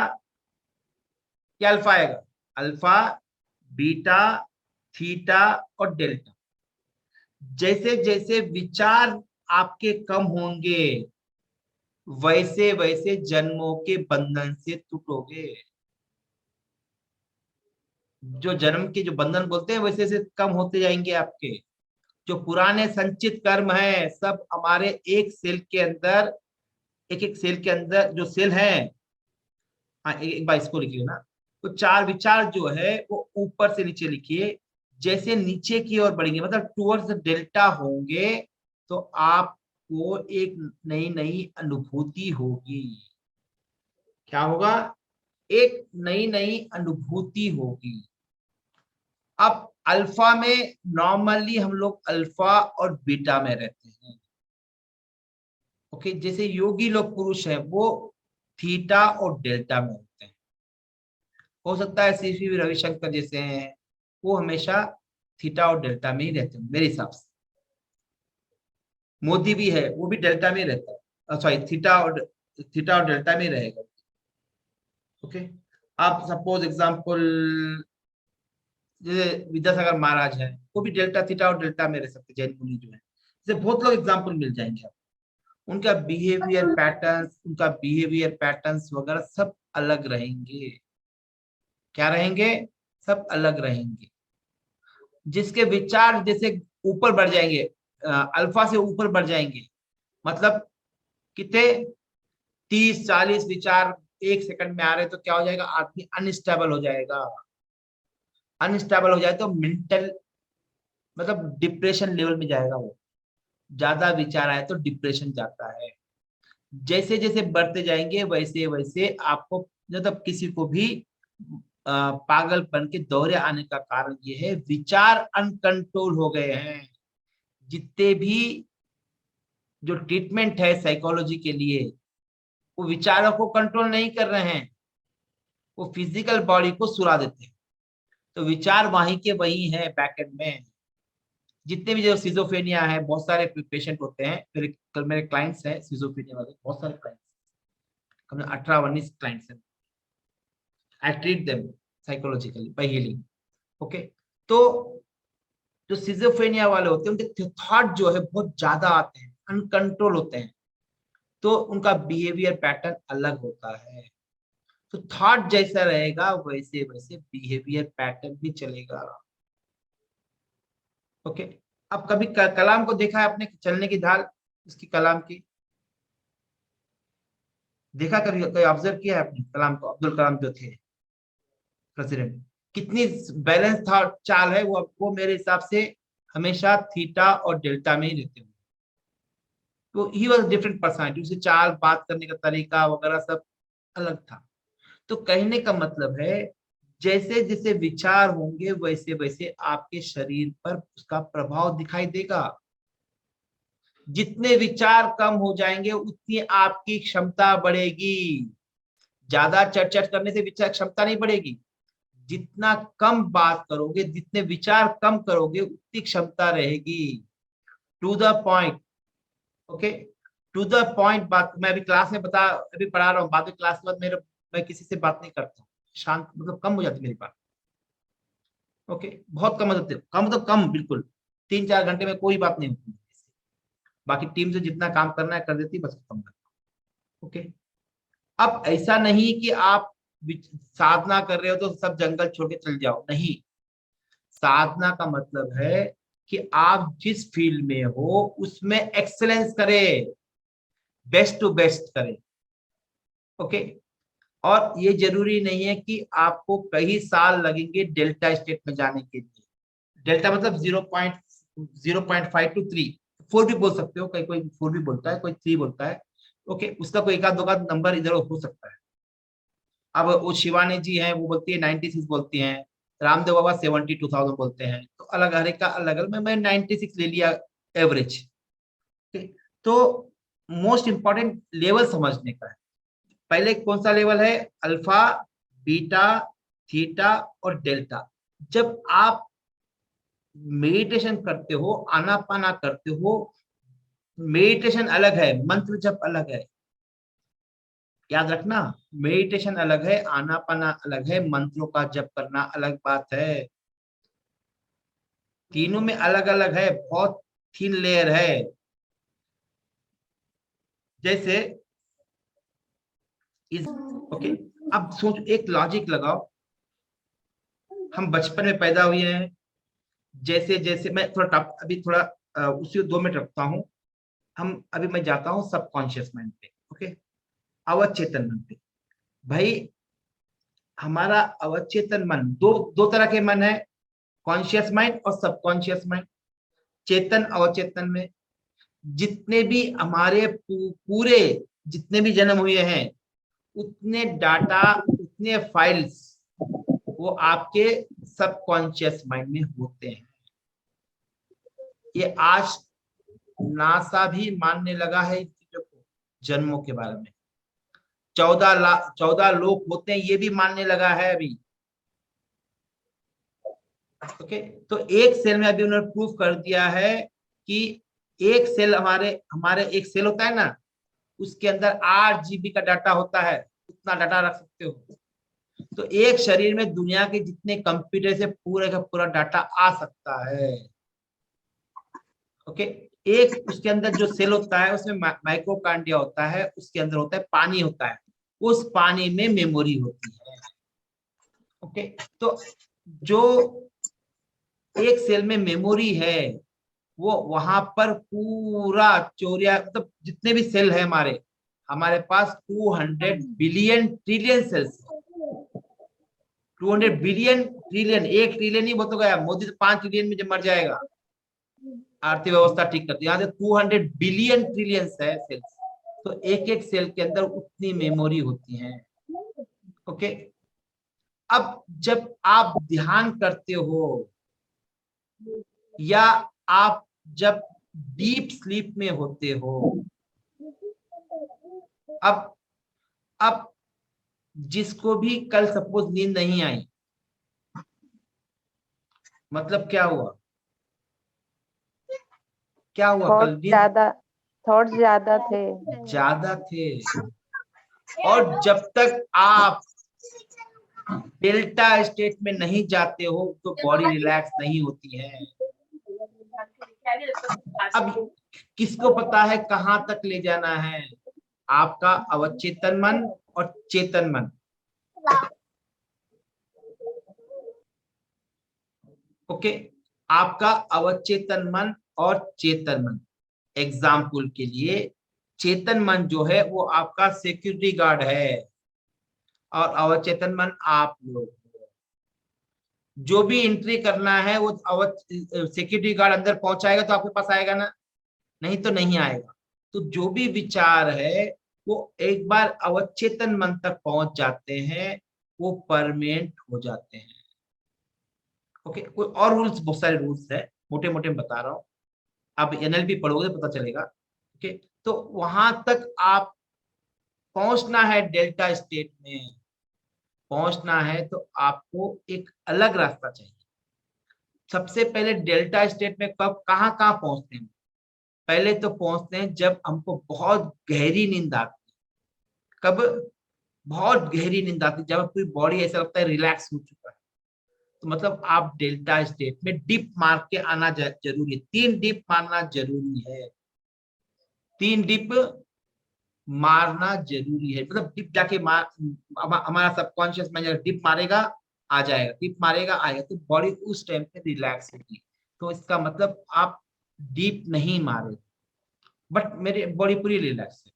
या अल्फा आएगा, अल्फा, बीटा, थीटा और डेल्टा। जैसे जैसे विचार आपके कम होंगे वैसे वैसे जन्मों के बंधन से टूटोगे। जो जन्म के जो बंधन बोलते हैं वैसे वैसे कम होते जाएंगे आपके। जो पुराने संचित कर्म है सब हमारे एक सेल के अंदर, एक सेल के अंदर जो सेल है, हाँ एक बार इसको लिखिए ना, तो 4 विचार जो है वो ऊपर से नीचे लिखिए। जैसे नीचे की ओर बढ़ेंगे मतलब टुवर्ड्स डेल्टा होंगे तो आपको एक नई नई अनुभूति होगी। क्या होगा? एक नई नई अनुभूति होगी। अब अल्फा में नॉर्मली हम लोग अल्फा और बीटा में रहते हैं। ओके, जैसे योगी लोग पुरुष हैं वो थीटा और डेल्टा में होते हैं। हो सकता है सीवी रविशंकर जैसे हैं वो हमेशा थीटा और डेल्टा में ही रहते हैं मेरे हिसाब से। मोदी भी है वो भी डेल्टा में रहता है, सॉरी थीटा और डेल्टा में रहेगा। ओके, आप सपोज एग्जांपल जैसे विद्यासागर महाराज है वो भी डेल्टा, थीटा और डेल्टा में रह सकते, जैन मुनि जो है, जैसे बहुत लोग एग्जांपल मिल जाएंगे आपको। उनका बिहेवियर पैटर्न्स वगैरह सब अलग रहेंगे। क्या रहेंगे? सब अलग रहेंगे। जिसके विचार जैसे ऊपर बढ़ जाएंगे, अल्फा से ऊपर बढ़ जाएंगे, मतलब कितने 30-40 विचार एक सेकंड में आ रहे तो क्या हो जाएगा? आदमी अनस्टेबल हो जाएगा। अनस्टेबल हो जाए तो मेंटल मतलब डिप्रेशन लेवल में जाएगा। वो ज्यादा विचार आए तो डिप्रेशन जाता है। जैसे जैसे बढ़ते जाएंगे वैसे वैसे आपको मतलब किसी को भी पागलपन के दौरे आने का कारण ये है विचार अनकंट्रोल हो गए हैं। जितने भी जो ट्रीटमेंट है साइकोलॉजी के लिए वो विचारों को कंट्रोल नहीं कर रहे हैं, वो फिजिकल बॉडी को सुला देते हैं। तो विचार वहीं के वहीं है बैकएंड में। जितने भी जो सिजोफ्रेनिया है, बहुत सारे पेशेंट होते हैं, मेरे क्लाइंट्स हैं सिजोफ्रेनिया वाले, बहुत सारे क्लाइंट्स, कम 18-19 क्लाइंट्स हैं। I treat them psychologically by healing. Okay, तो जो सिजोफ्रेनिया वाले होते हैं उनके थॉट जो है बहुत ज्यादा आते हैं, अनकंट्रोल होते हैं, तो उनका बिहेवियर पैटर्न अलग होता है। तो थॉट जैसा रहेगा वैसे वैसे बिहेवियर पैटर्न भी चलेगा। ओके, अब कभी कलाम को देखा है आपने, चलने की ढाल इसकी कलाम की देखा, कभी ऑब्जर्व किया है आपने कलाम को? अब्दुल कलाम जो थे प्रेसिडेंट, कितनी बैलेंस था चाल है वो मेरे हिसाब से हमेशा थीटा और डेल्टा में ही रहते हुए। तो ही वॉज डिफरेंट पर्सनैलिटी, उसे चाल, बात करने का तरीका वगैरह सब अलग था। तो कहने का मतलब है जैसे जैसे विचार होंगे वैसे वैसे आपके शरीर पर उसका प्रभाव दिखाई देगा। जितने विचार कम हो जाएंगे उतनी आपकी क्षमता बढ़ेगी। ज्यादा चट करने से विचार क्षमता नहीं बढ़ेगी। जितना कम बात करोगे, जितने विचार कम करोगे उतनी क्षमता रहेगी। To the point, okay, to the point बात। मैं अभी क्लास में अभी पढ़ा रहा हूँ, बाद में क्लास के बाद मैं किसी से बात नहीं करता, शांत मतलब कम हो जाती मेरी बात। ओके, बहुत कम हो जाती है, कम तो कम, बिल्कुल 3-4 घंटे में कोई बात नहीं होती। बाकी टीम से जितना काम करना है कर देती, बस खत्म करता। ओके, अब ऐसा नहीं कि आप साधना कर रहे हो तो सब जंगल छोड़ के चल जाओ, नहीं। साधना का मतलब है कि आप जिस फील्ड में हो उसमें एक्सेलेंस करें, बेस्ट टू बेस्ट करें। ओके, और ये जरूरी नहीं है कि आपको कई साल लगेंगे डेल्टा स्टेट में जाने के लिए। डेल्टा मतलब 0.5 to 3, 4 भी बोल सकते हो, कोई 4 भी बोलता है, कोई 3 बोलता है। ओके, उसका कोई एक आध नंबर इधर हो सकता है। अब वो शिवानी जी हैं, वो बोलती है 96 बोलती हैं, रामदेव बाबा 72,000 बोलते हैं। तो अलग हर एक का अलग अलग, मैं 96 ले लिया एवरेज। तो मोस्ट इंपॉर्टेंट लेवल समझने का है। पहले कौन सा लेवल है? अल्फा, बीटा, थीटा और डेल्टा। जब आप मेडिटेशन करते हो, आनापाना करते हो, मेडिटेशन अलग है, मंत्र जप अलग है। याद रखना, मेडिटेशन अलग है, आनापाना अलग है, मंत्रों का जप करना अलग बात है। तीनों में अलग अलग है, बहुत थिन लेयर है। जैसे ओके, अब सोच, एक लॉजिक लगाओ। हम बचपन में पैदा हुए हैं, जैसे जैसे मैं थोड़ा अभी थोड़ा उसी 2 मिनट रखता हूँ। अभी मैं जाता हूँ सबकॉन्शियस माइंड पे। ओके, अवचेतन मन पे। भाई हमारा अवचेतन मन, दो तरह के मन है, कॉन्शियस माइंड और सबकॉन्शियस माइंड। चेतन अवचेतन में जितने भी हमारे पूरे जितने भी जन्म हुए हैं उतने डाटा, उतने फाइल्स वो आपके सबकॉन्शियस माइंड में होते हैं। ये आज नासा भी मानने लगा है इन चीजों को, जन्मों के बारे में। 14 लोग होते हैं, ये भी मानने लगा है अभी। ओके, तो एक सेल में अभी उन्होंने प्रूफ कर दिया है कि एक सेल, हमारे एक सेल होता है ना, उसके अंदर 8 GB का डाटा होता है। उतना डाटा रख सकते हो। तो एक शरीर में दुनिया के जितने कंप्यूटर से पूरे का पूरा डाटा आ सकता है। ओके, एक उसके अंदर जो सेल होता है उसमें माइक्रोकांडिया होता है, उसके अंदर होता है पानी होता है, उस पानी में मेमोरी होती है। ओके, तो जो एक सेल में मेमोरी है वो वहां पर पूरा चौरिया, मतलब जितने भी सेल है हमारे पास 200 billion trillion cells. 200 billion trillion, 1 trillion ही बहुत हो गया, मोदी तो 5 ट्रिलियन में जब मर जाएगा अर्थव्यवस्था ठीक करते। यहाँ से 200 बिलियन ट्रिलियन है सेल्स, तो एक एक सेल के अंदर उतनी मेमोरी होती है। ओके, अब जब आप ध्यान करते हो या आप जब डीप स्लीप में होते हो, अब जिसको भी कल सपोज नींद नहीं आई, मतलब क्या हुआ, क्या हुआ कल थॉट्स ज्यादा थे। और जब तक आप डेल्टा स्टेट में नहीं जाते हो तो बॉडी रिलैक्स नहीं होती है। अब किसको पता है कहां तक ले जाना है? आपका अवचेतन मन और चेतन मन। ओके, आपका अवचेतन मन और चेतन मन। एग्जाम्पल के लिए चेतन मन जो है वो आपका सिक्योरिटी गार्ड है और अवचेतन मन आप लोग। जो भी एंट्री करना है वो सिक्योरिटी गार्ड अंदर पहुंचाएगा तो आपके पास आएगा ना, नहीं तो नहीं आएगा। तो जो भी विचार है वो एक बार अवचेतन मन तक पहुंच जाते हैं, वो परमानेंट हो जाते हैं। ओके, कोई और रूल्स, बहुत सारे रूल्स है, मोटे मोटे बता रहा हूं, आप एनएलपी पढ़ोगे तो पता चलेगा। ओके, तो वहां तक आप पहुंचना है, डेल्टा स्टेट में पहुंचना है तो आपको एक अलग रास्ता चाहिए। सबसे पहले डेल्टा स्टेट में कब कहां पहुंचते हैं? पहले तो पहुंचते हैं जब हमको बहुत गहरी नींद आती है। कब? बहुत गहरी नींद आती है, जब पूरी बॉडी ऐसा लगता है रिलैक्स हो चुका है, तो मतलब आप डेल्टा स्टेट में डिप मार के आना जरूरी है। 3 डिप मारना जरूरी है, 3 डिप मारना जरूरी है। मतलब डिप जाके हमारा सबकॉन्शियस माइंड डिप मारेगा आ जाएगा, डिप मारेगा आएगा, तो बॉडी उस टाइम पे रिलैक्स होगी। तो इसका मतलब आप डीप नहीं मारे, बट मेरी बॉडी पूरी रिलैक्स है।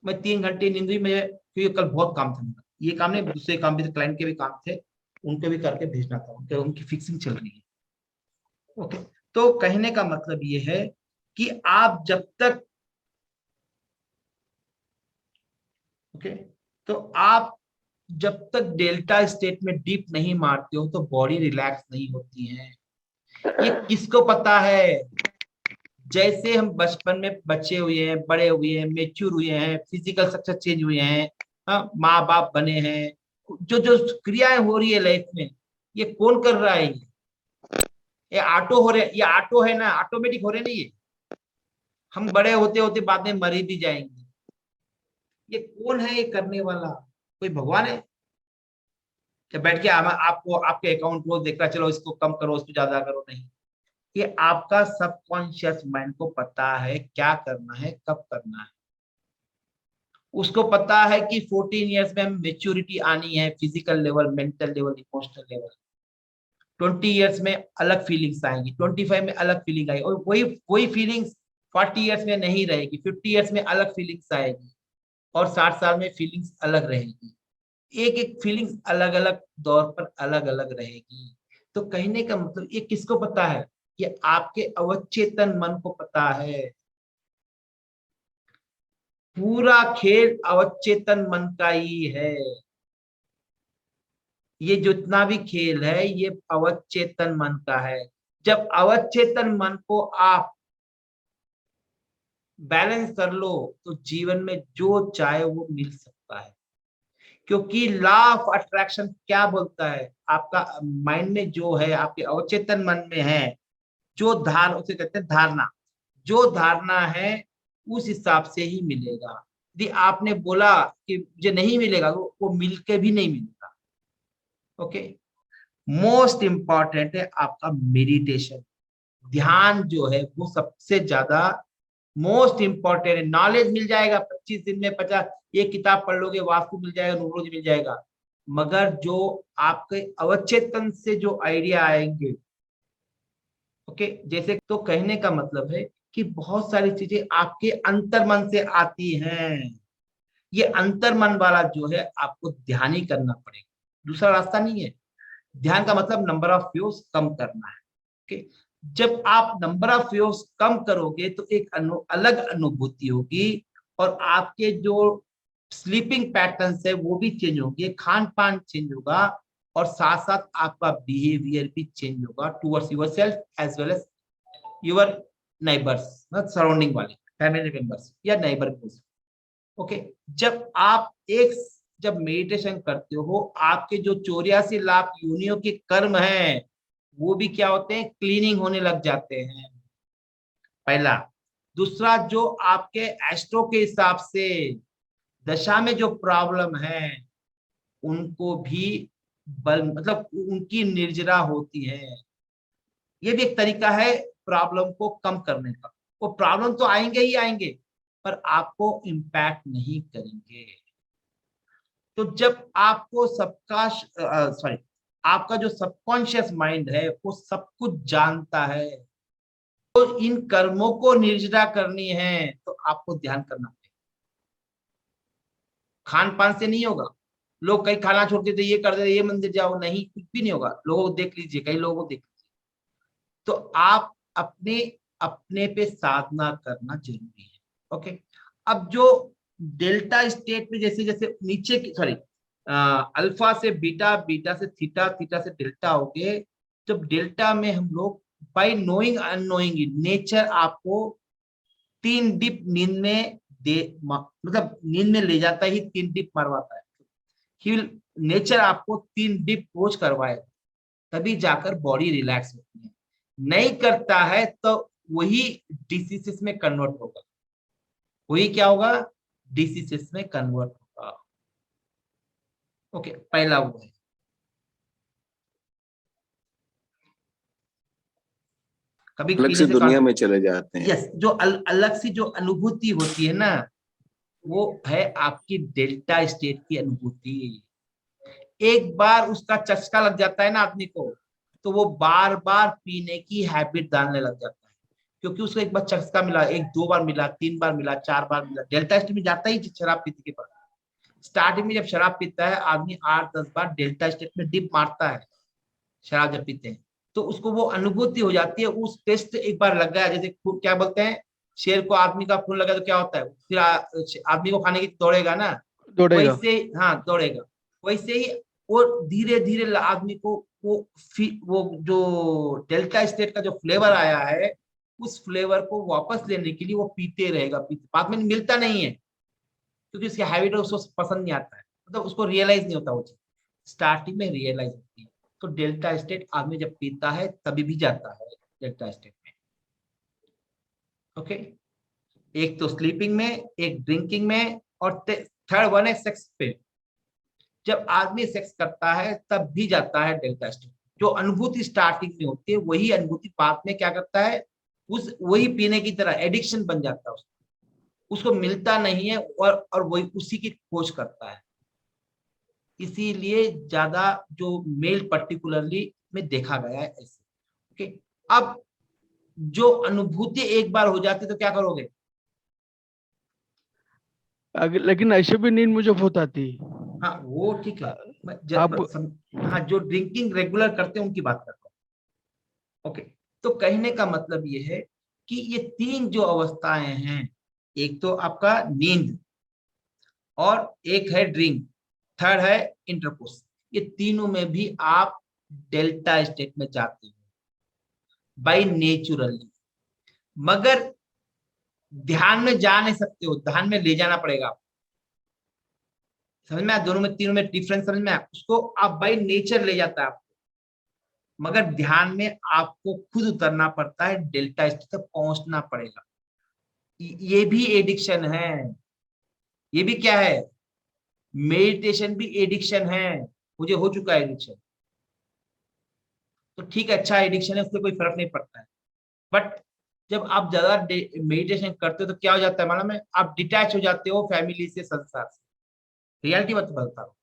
मैं 3 घंटे नींद हुई, मैं क्योंकि कल बहुत काम था, ये काम नहीं दूसरे काम भी थे, क्लाइंट के भी काम थे, उनको भी करके भेजना था, उनकी फिक्सिंग चल रही है। ओके, तो कहने का मतलब ये है कि आप जब तक तो आप जब तक डेल्टा स्टेट में डीप नहीं मारते हो तो बॉडी रिलैक्स नहीं होती है। ये किसको पता है? जैसे हम बचपन में बच्चे हुए हैं, बड़े हुए हैं, मेच्योर हुए हैं, फिजिकल स्ट्रक्चर चेंज हुए हैं, माँ बाप बने हैं, जो जो क्रियाएं हो रही है लाइफ में, ये कौन कर रहा है? ये ऑटो हो रहे, ये ऑटो है ना, ऑटोमेटिक हो रहे नहीं। ये हम बड़े होते होते बाद में मर भी जाएंगे। ये कौन है ये करने वाला? कोई भगवान है? क्या बैठ के आपको आपके अकाउंट को देख रहा, चलो इसको कम करो, इसको ज्यादा करो? नहीं, ये आपका सबकॉन्शियस माइंड को पता है क्या करना है, कब करना है। उसको पता है कि 14 इयर्स में मेच्योरिटी आनी है, physical level, mental level, emotional level. 20 years में अलग फीलिंग्स आएंगी, 25 में अलग फीलिंग आएगी, और वही फीलिंग्स 40 इयर्स में नहीं रहेगी, 50 इयर्स में अलग फीलिंग्स आएगी, और 60 साल में फीलिंग्स अलग रहेगी। एक एक फीलिंग्स अलग अलग दौर पर अलग अलग रहेगी। तो कहने का मतलब ये किसको पता है? ये आपके अवचेतन मन को पता है। पूरा खेल अवचेतन मन का ही है। ये जितना भी खेल है ये अवचेतन मन का है। जब अवचेतन मन को आप बैलेंस कर लो तो जीवन में जो चाहे वो मिल सकता है, क्योंकि लॉ ऑफ अट्रैक्शन क्या बोलता है? आपका माइंड में जो है, आपके अवचेतन मन में है, जो उसे कहते हैं धारणा, जो धारणा है उस हिसाब से ही मिलेगा। यदि आपने बोला कि मुझे नहीं मिलेगा, वो मिलके भी नहीं मिलेगा। ओके, मोस्ट इंपॉर्टेंट है आपका मेडिटेशन, ध्यान जो है वो सबसे ज्यादा मोस्ट इंपॉर्टेंट है। नॉलेज मिल जाएगा 25 दिन में 50, एक किताब पढ़ लोगे, वास्तु मिल जाएगा, न्यूमरोलॉजी मिल जाएगा, मगर जो आपके अवचेतन से जो आइडिया आएंगे, ओके, जैसे, तो कहने का मतलब है कि बहुत सारी चीजें आपके अंतर्मन से आती हैं। ये अंतर्मन वाला जो है आपको ध्यान ही करना पड़ेगा, दूसरा रास्ता नहीं है। ध्यान का मतलब नंबर ऑफ व्यूज कम करना है। ओके, जब आप नंबर ऑफ व्यूज कम करोगे तो एक अलग अनुभूति होगी, और आपके जो स्लीपिंग पैटर्न्स है वो भी चेंज होंगे, खान पान चेंज होगा, और साथ साथ आपका बिहेवियर भी चेंज होगा towards yourself as well as your neighbours, surrounding वाले फैमिली मेंबर्स या नेबर। ओके, जब मेडिटेशन करते हो, आपके जो 84 लाख योनियों के कर्म हैं वो भी क्या होते हैं, क्लीनिंग होने लग जाते हैं, पहला। दूसरा, जो आपके एस्ट्रो के हिसाब से दशा में जो प्रॉब्लम है उनको भी मतलब उनकी निर्जरा होती है। ये भी एक तरीका है प्रॉब्लम को कम करने का। वो प्रॉब्लम तो आएंगे ही आएंगे पर आपको इम्पैक्ट नहीं करेंगे। तो जब आपको आपका जो सबकॉन्शियस माइंड है वो सब कुछ जानता है, तो इन कर्मों को निर्जरा करनी है तो आपको ध्यान करना पड़ेगा। खान पान से नहीं होगा। लोग कहीं खाना छोड़ देते, ये कर देते, ये मंदिर जाओ, नहीं, कुछ भी नहीं होगा। लोगों को देख लीजिए, कई लोगों को देख लीजिए। तो आप अपने पे साधना करना जरूरी है। ओके, अब जो डेल्टा स्टेट में जैसे जैसे नीचे की अल्फा से बीटा, बीटा से थीटा, थीटा से डेल्टा हो गए। जब डेल्टा में हम लोग बाय नोइंग अननोइंगली नेचर आपको 3 डिप नींद में मतलब नींद में ले जाता ही 3 डिप मरवाता है। नेचर आपको 3 डिप रोज करवाए, तभी जाकर बॉडी रिलैक्स होती है। नहीं करता है तो वही डिसीजेस में कन्वर्ट होगा। वही क्या होगा, डिसीजेस में कन्वर्ट होगा। ओके, पहला वो है। कभी अलग से दुनिया में चले जाते हैं। यस, जो अलग सी जो अनुभूति होती है ना, वो है आपकी डेल्टा स्टेट की अनुभूति। एक बार उसका चस्का लग जाता है ना आदमी को, तो वो बार बार पीने की हैबिट डालने लग जाता है, क्योंकि उसको एक बार चस्का मिला, 1-2 बार मिला, 3 बार मिला, 4 बार मिला। डेल्टा स्टेट में जाता ही शराब पीते के बाद। स्टार्टिंग में जब शराब पीता है आदमी 8-10 बार डेल्टा स्टेट में डिप मारता है। शराब जब पीते हैं तो उसको वो अनुभूति हो जाती है। उस टेस्ट एक बार लग गया, जैसे क्या बोलते हैं, शेर को आदमी का खून लगा तो क्या होता है, फिर आदमी को खाने की दौड़ेगा ना, वैसे हाँ दौड़ेगा। वैसे ही वो धीरे धीरे आदमी को वो जो डेल्टा स्टेट का जो फ्लेवर आया है, उस फ्लेवर को वापस लेने के लिए वो पीते रहेगा। बाद में मिलता नहीं है, क्योंकि उसकी हैबिट उसको पसंद नहीं आता है, मतलब उसको रियलाइज नहीं होता वो चीज। स्टार्टिंग में रियलाइज होती है। तो डेल्टा स्टेट आदमी जब पीता है तभी भी जाता है डेल्टा स्टेट में। ओके, एक तो स्लीपिंग में, एक ड्रिंकिंग में, और थर्ड वन है सेक्स पे। जब आदमी सेक्स करता है तब भी जाता है डेल्टा स्टेट। जो अनुभूति स्टार्टिंग में होती है वही अनुभूति बाद में क्या करता है, वही पीने की तरह एडिक्शन बन जाता है। उसको मिलता नहीं है और वही उसी की खोज करता है। इसीलिए ज्यादा जो मेल पर्टिकुलरली में देखा गया है ऐसे। ओके, अब जो अनुभूति एक बार हो जाती तो क्या करोगे? लेकिन ऐसे भी नींद मुझे बहुत आती। हाँ वो ठीक है, हाँ जो ड्रिंकिंग रेगुलर करते हैं उनकी बात करता हूँ। ओके, तो कहने का मतलब ये है कि ये 3 जो अवस्थाएं हैं, एक तो आपका नींद, और एक है ड्रिंक, थर्ड है इंटरकोर्स। ये तीनों में भी आप डेल्टा स्टेट में जाते हो बाय नेचुरली, मगर ध्यान में जा नहीं सकते हो, ध्यान में ले जाना पड़ेगा आपको। समझ में आया? दोनों में, तीनों में डिफरेंस समझ में आया? उसको आप बाय नेचर ले जाता है आपको, मगर ध्यान में आपको खुद उतरना पड़ता है, डेल्टा स्टेट तक पहुंचना पड़ेगा। ये भी एडिक्शन है। ये भी क्या है? मेडिटेशन भी एडिक्शन है। मुझे हो चुका है एडिक्शन, तो ठीक है, अच्छा एडिक्शन है, उससे कोई फर्क नहीं पड़ता है। बट जब आप ज्यादा मेडिटेशन करते हो तो क्या हो जाता है मालूम है? आप डिटैच हो जाते हो फैमिली से, संसार से। रियलिटी बात बता रहा हूं।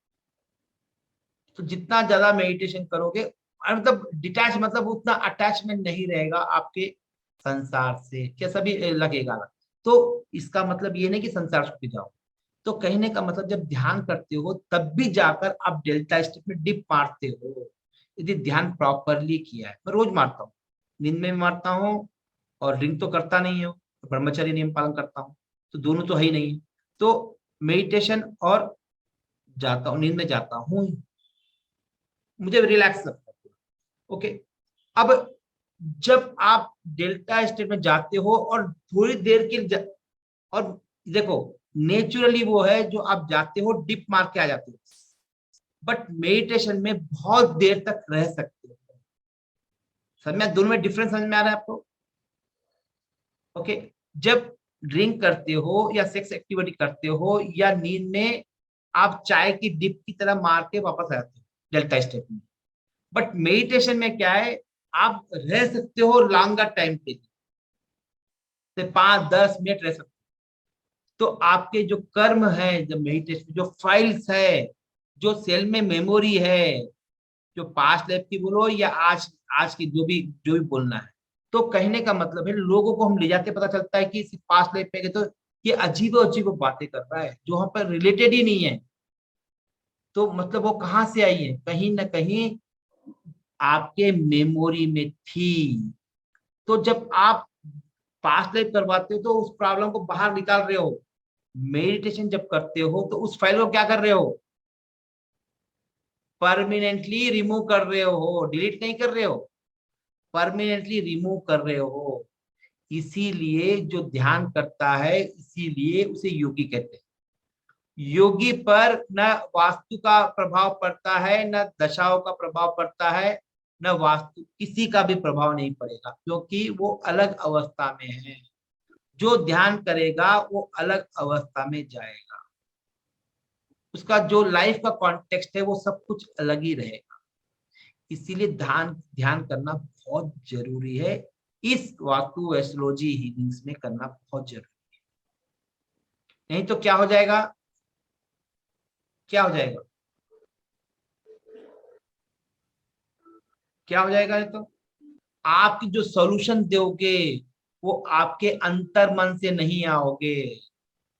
तो जितना ज्यादा मेडिटेशन करोगे, मतलब डिटैच मतलब उतना अटैचमेंट नहीं रहेगा आपके संसार से, कैसा भी लगेगा। तो इसका मतलब ये नहीं कि संसार छूट जाओ, तो कहने का मतलब जब ध्यान करते हो तब भी जाकर आप डेल्टा स्टेट में डिप मारते हो, यदि ध्यान प्रॉपरली किया है। मैं रोज मारता हूँ, नींद में भी मारता हूँ, और ड्रिंक तो करता नहीं हूँ, ब्रह्मचर्य नियम पालन करता हूँ, तो दोनों तो है ही नहीं। तो मेडिटेशन और जाता हूँ, नींद में जाता हूँ, मुझे रिलैक्स लगता है। ओके, अब जब आप डेल्टा स्टेट में जाते हो और थोड़ी देर के और देखो नेचुरली वो है जो आप जाते हो डिप मार के आ जाते हो, बट मेडिटेशन में बहुत देर तक रह सकते हो। समझ में, दोनों में डिफरेंस समझ में आ रहा है आपको? ओके, जब ड्रिंक करते हो या सेक्स एक्टिविटी करते हो या नींद में आप चाय की डिप की तरह मार के वापस आ जाते हो डेल्टा स्टेट में, बट मेडिटेशन में क्या है, आप रह सकते हो लॉन्गर टाइम के लिए, 5-10 मिनट रह सकते हो। तो आपके जो कर्म है, जब मेडिटेशन जो फाइल्स है, जो सेल में मेमोरी है, जो पास्ट लाइफ की बोलो या आज की जो भी बोलना है, तो कहने का मतलब है लोगों को हम ले जाते पता चलता है कि सिर्फ पास्ट लाइफ में गए तो ये अजीब बातें कर रहा है जो वहां पर रिलेटेड ही नहीं है। तो मतलब वो कहाँ से आई है, कहीं ना कहीं आपके मेमोरी में थी। तो जब आप पास्ट लाइफ करवाते हो तो उस प्रॉब्लम को बाहर निकाल रहे हो। मेडिटेशन जब करते हो तो उस फाइल को क्या कर रहे हो, परमानेंटली रिमूव कर रहे हो, डिलीट नहीं कर रहे हो, परमानेंटली रिमूव कर रहे हो। इसीलिए जो ध्यान करता है, इसीलिए उसे योगी कहते हैं। योगी पर न वास्तु का प्रभाव पड़ता है, न दशाओं का प्रभाव पड़ता है, न वास्तु किसी का भी प्रभाव नहीं पड़ेगा, क्योंकि वो अलग अवस्था में है। जो ध्यान करेगा वो अलग अवस्था में जाएगा, उसका जो लाइफ का कॉन्टेक्स्ट है वो सब कुछ अलग ही रहेगा। इसीलिए ध्यान करना बहुत जरूरी है, इस वास्तु एस्ट्रोलॉजी हीलिंग्स में करना बहुत जरूरी है। नहीं तो क्या हो जाएगा, क्या हो जाएगा, क्या हो जाएगा? तो आप जो सॉल्यूशन दोगे वो आपके अंतर मन से नहीं आओगे।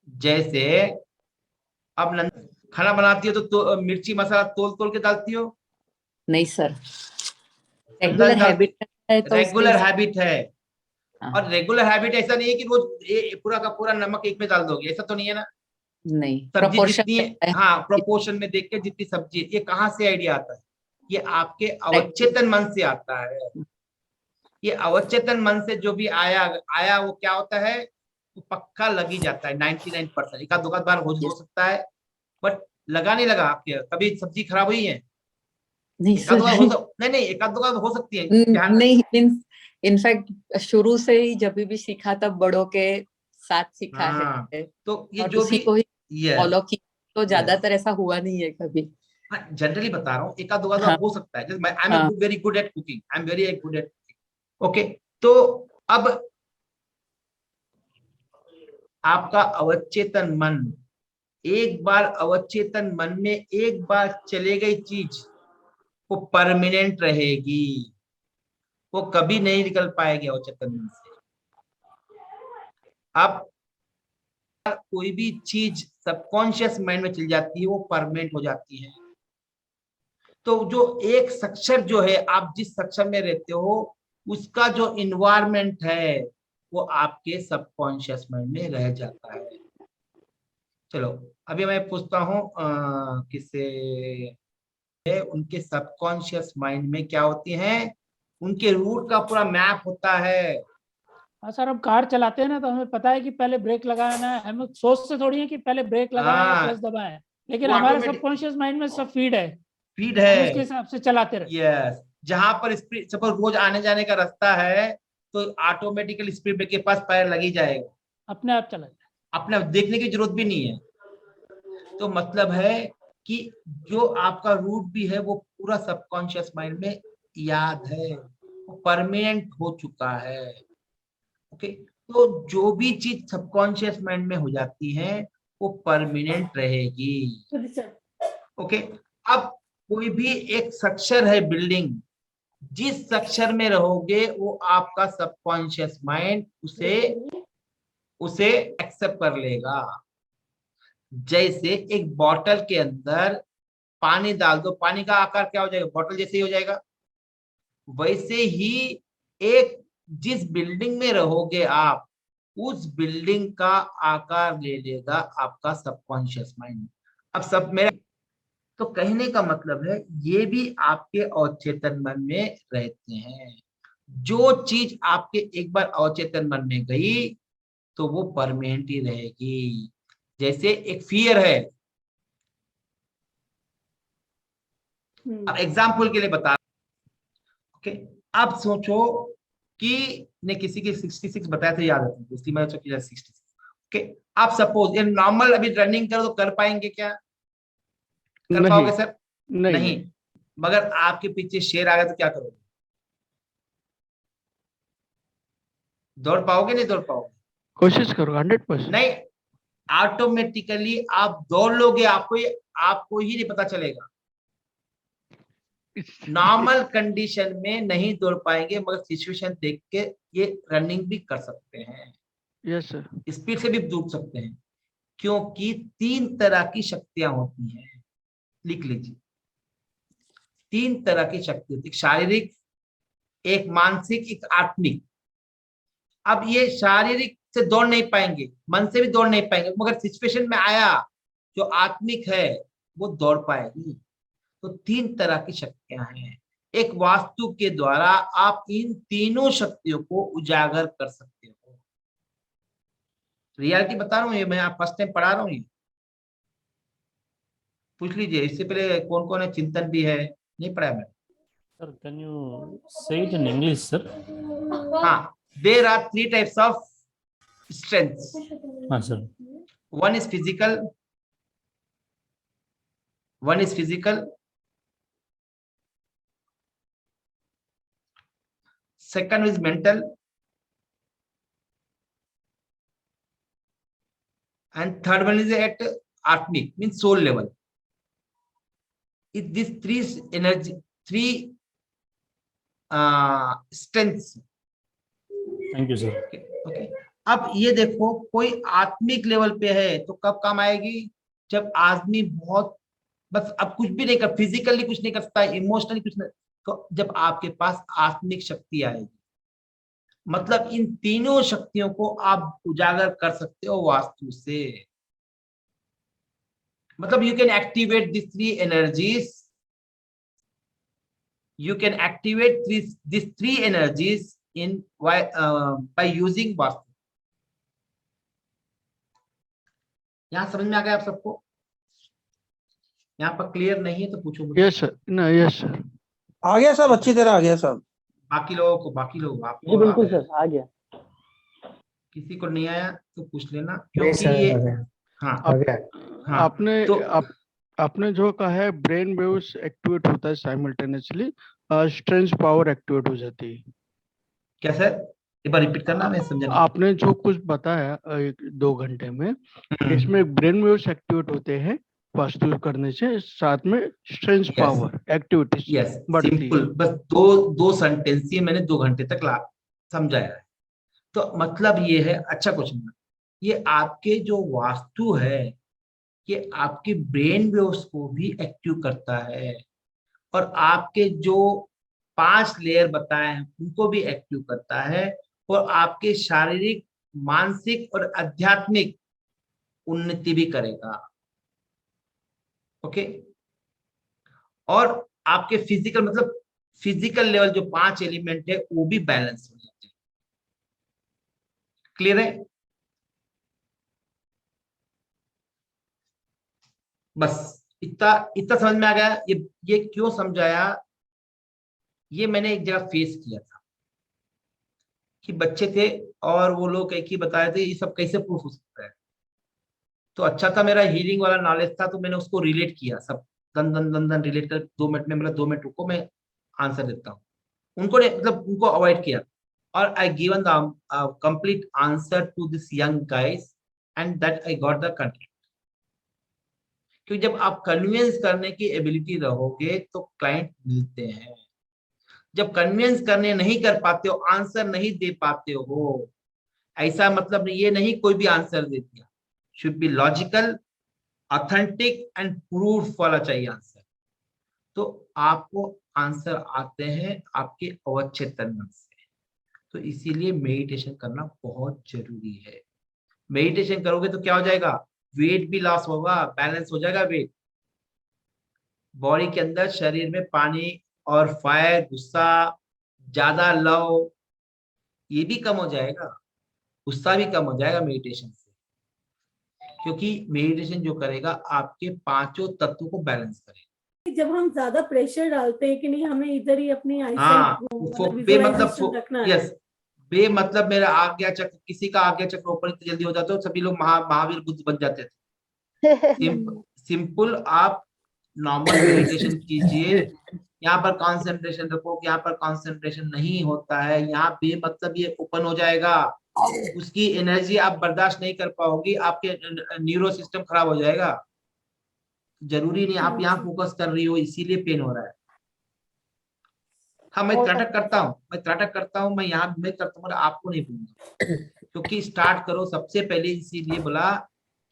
जैसे अब खाना बनाती हो तो मिर्ची मसाला तोल के डालती हो? नहीं सर, रेगुलर हैबिट है तो रेगुलर हैबिट है। और रेगुलर हैबिट ऐसा नहीं है कि रोज पूरा का पूरा नमक एक में डाल दोगे, ऐसा तो नहीं है ना। नहीं, सब्जी जितनी, हाँ, प्रोपोर्शन में देख के जितनी सब्जी, ये कहाँ से आइडिया आता है? ये आपके अवचेतन मन से आता है। ये अवचेतन मन से जो भी आया वो क्या होता है, वो पक्का लग ही जाता है 99%। एक आध दो बार हो सकता है, बट लगा नहीं लगा आपके कभी सब्जी खराब हुई है? नहीं नहीं, एक आध दो बार हो सकती है। नहीं, इनफैक्ट शुरू से ही जब भी सीखा तब बड़ों के साथ सीखा है, तो ये जो भी फॉलो की, तो ज्यादातर ऐसा हुआ नहीं है कभी। जनरली बता रहा हूँ, एक आध दो बार हो सकता है। जैसे I am very good at cooking, I am very good at cooking. Okay, तो अब आपका अवचेतन मन, एक बार अवचेतन मन में एक बार चले गई चीज वो परमानेंट रहेगी, वो कभी नहीं निकल पाएगी अवचेतन मन से। अब कोई भी चीज सबकॉन्शियस माइंड में चली जाती है वो परमानेंट हो जाती है। तो जो एक स्ट्रक्चर जो है, आप जिस स्ट्रक्चर में रहते हो उसका जो इन्वायरमेंट है वो आपके सबकॉन्शियस माइंड में रह जाता है। चलो अभी मैं पूछता हूँ किससे, उनके सबकॉन्शियस माइंड में क्या होती हैं, उनके रूट का पूरा मैप होता है। हाँ सर, हम कार चलाते हैं ना तो हमें पता है कि पहले ब्रेक लगाना है, हम सोच से थोड़ी है कि पहले ब्रेक लगाना है क्लच दबाएं, लेकिन हमारे सबकॉन्शियस माइंड में सब फीड है उसके हिसाब से चलाते रहे। यस, जहां पर स्पीड, सपोज रोज आने जाने का रास्ता है तो ऑटोमेटिकली स्पीड ब्रेक के पास पैर लग ही जाएगा, अपने आप चला जाए, अपने आप, देखने की जरूरत भी नहीं है। तो मतलब है कि जो आपका रूट भी है वो पूरा सबकॉन्शियस माइंड में याद है, वो परमानेंट हो चुका है। ओके, तो जो भी चीज सबकॉन्शियस माइंड में हो जाती है वो परमानेंट रहेगी। ओके, अब कोई भी एक स्ट्रक्चर है, बिल्डिंग, जिस स्ट्रक्चर में रहोगे वो आपका सबकॉन्शियस माइंड उसे एक्सेप्ट कर लेगा। जैसे एक बॉटल के अंदर पानी डाल दो, पानी का आकार क्या हो जाएगा, बॉटल जैसे ही हो जाएगा। वैसे ही एक जिस बिल्डिंग में रहोगे आप, उस बिल्डिंग का आकार ले लेगा आपका सबकॉन्शियस माइंड। अब सब मेरे तो कहने का मतलब है ये भी आपके अवचेतन मन में रहते हैं। जो चीज आपके एक बार अवचेतन मन में गई तो वो परमानेंट ही रहेगी। जैसे एक फियर है, अब एग्जाम्पल के लिए बता, ओके। अब सोचो कि ने किसी की 66 बताया था, याद है उसकी मैं 66, ओके। आप सपोज ये नॉर्मल अभी रनिंग करो तो कर पाएंगे क्या, कर पाओगे सर? नहीं। मगर आपके पीछे शेर आ गया तो क्या करोगे, दौड़ पाओगे? नहीं दौड़ पाओगे। कोशिश करो 100%। नहीं, ऑटोमेटिकली आप दौड़ लोगे, आपको ही नहीं पता चलेगा। नॉर्मल कंडीशन में नहीं दौड़ पाएंगे, मगर सिचुएशन देख के ये रनिंग भी कर सकते हैं। Yes sir. स्पीड से भी दौड़ सकते हैं, क्योंकि 3 तरह की शक्तियां होती हैं। लिख लीजिए, 3 तरह की शक्ति होती है, एक शारीरिक, एक मानसिक, एक आत्मिक। अब ये शारीरिक से दौड़ नहीं पाएंगे, मन से भी दौड़ नहीं पाएंगे, मगर सिचुएशन में आया जो आत्मिक है वो दौड़ पाएगी। तो 3 तरह की शक्तियां हैं। एक वास्तु के द्वारा आप इन तीनों शक्तियों को उजागर कर सकते हो। रियलिटी बता रहा हूँ, ये मैं आप फर्स्ट टाइम पढ़ा रहा हूँ। ये पूछ लीजिए, इससे पहले कौन कौन है, चिंतन भी है, नहीं पढ़ा मैं। Sir, can you say it in English, sir? हाँ, there are 3 types of strengths. हाँ sir. One is physical. One is physical. Second is mental. And third one is at atmic, means soul level. It these 3 energy, 3 strengths. Thank you, sir. Okay. अब ये देखो, कोई आत्मिक level पे है तो कब काम आएगी, जब आदमी बहुत बस अब कुछ भी नहीं कर, फिजिकली कुछ नहीं कर सकता, इमोशनली कुछ नहीं, तो जब आपके पास आत्मिक शक्ति आएगी, मतलब इन तीनों शक्तियों को आप उजागर कर सकते हो वास्तु से। मतलब you can activate this 3 energies, you can activate these 3 energies in by using vastu. यहाँ समझ में आ गया आप सबको? यहाँ पर क्लियर नहीं है तो पूछो मुझे। Yes sir. ना यस सर, आ गया सब, अच्छी तरह आ गया सब। बाकी लोग आपको जी बिल्कुल सर, आ गया। किसी को नहीं आया तो पूछ लेना, क्योंकि ये हाँ आ गया। आपने तो आपने जो कहा है ब्रेन वेव्स एक्टिवेट होता है साइमल्टेनियसली, स्ट्रेंथ पावर एक्टिवेट हो जाती है। क्या सर, एक बार रिपीट करना, मैं समझा। आपने जो कुछ बताया 2 घंटे में, इसमें ब्रेन वेव्स एक्टिवेट होते हैं वास्तु करने से, साथ में स्ट्रेंथ पावर एक्टिविटी बढ़ती है। बस दो सेंटेंस ही मैंने 2 घंटे तक समझाया है। तो मतलब ये है, अच्छा क्वेश्चन, ये आपके जो वास्तु है ये आपके ब्रेन वेव्स को भी एक्टिव करता है, और आपके जो 5 लेयर बताए हैं उनको भी एक्टिव करता है, और आपके शारीरिक, मानसिक और आध्यात्मिक उन्नति भी करेगा। ओके। और आपके फिजिकल, मतलब फिजिकल लेवल जो 5 एलिमेंट है वो भी बैलेंस हो जाते हैं। क्लियर है? बस इतना समझ में आ गया। ये क्यों समझाया, ये मैंने एक जगह फेस किया था कि बच्चे थे और वो लोग एक ही बता रहे थे ये सब कैसे प्रूफ हो सकता है। तो अच्छा था, मेरा हीलिंग वाला नॉलेज था, तो मैंने उसको रिलेट किया, सब दन रिलेट कर 2 मिनट में, मतलब 2 मिनट रुको मैं आंसर देता हूँ। उनको अवॉइड किया, और I given the complete answer to this young guys, and that I got the content. क्योंकि जब आप कन्विंस करने की एबिलिटी रहोगे तो क्लाइंट मिलते हैं। जब कन्विंस करने नहीं कर पाते हो, आंसर नहीं दे पाते हो, ऐसा मतलब ये नहीं कोई भी आंसर दे दिया, should be logical, authentic and proof वाला चाहिए आंसर। तो आपको आंसर आते हैं आपके अवचेतन से। तो इसीलिए मेडिटेशन करना बहुत जरूरी है। मेडिटेशन करोगे तो क्या हो जाएगा, वेट भी लॉस होगा, बैलेंस हो जाएगा वेट। बॉडी के अंदर शरीर में पानी और फायर, गुस्सा, ज्यादा लव, ये भी कम हो जाएगा, गुस्सा भी कम हो जाएगा मेडिटेशन से। क्योंकि मेडिटेशन जो करेगा आपके पांचों तत्वों को बैलेंस करेगा। जब हम ज्यादा प्रेशर डालते हैं कि नहीं हमें इधर ही अपनी यस, बेमतलब मेरा आज्ञा चक्र, किसी का आज्ञा चक्र ऊपर इतनी जल्दी हो जाता है, सभी लोग महावीर बुद्ध बन जाते थे। सिंपल आप नॉर्मल मेडिटेशन कीजिए, यहाँ पर कंसंट्रेशन रखो, यहाँ पर कंसंट्रेशन नहीं होता है, यहाँ बेमतलब ये ओपन हो जाएगा, उसकी एनर्जी आप बर्दाश्त नहीं कर पाओगी, आपके न्यूरो सिस्टम खराब हो जाएगा। जरूरी नहीं आप यहाँ फोकस कर रही हो इसीलिए पेन हो रहा है। हाँ मैं त्राटक करता हूँ, मैं यहाँ मैं करता हूँ, आपको नहीं बोलूंगा। क्योंकि स्टार्ट करो सबसे पहले इसीलिए बोला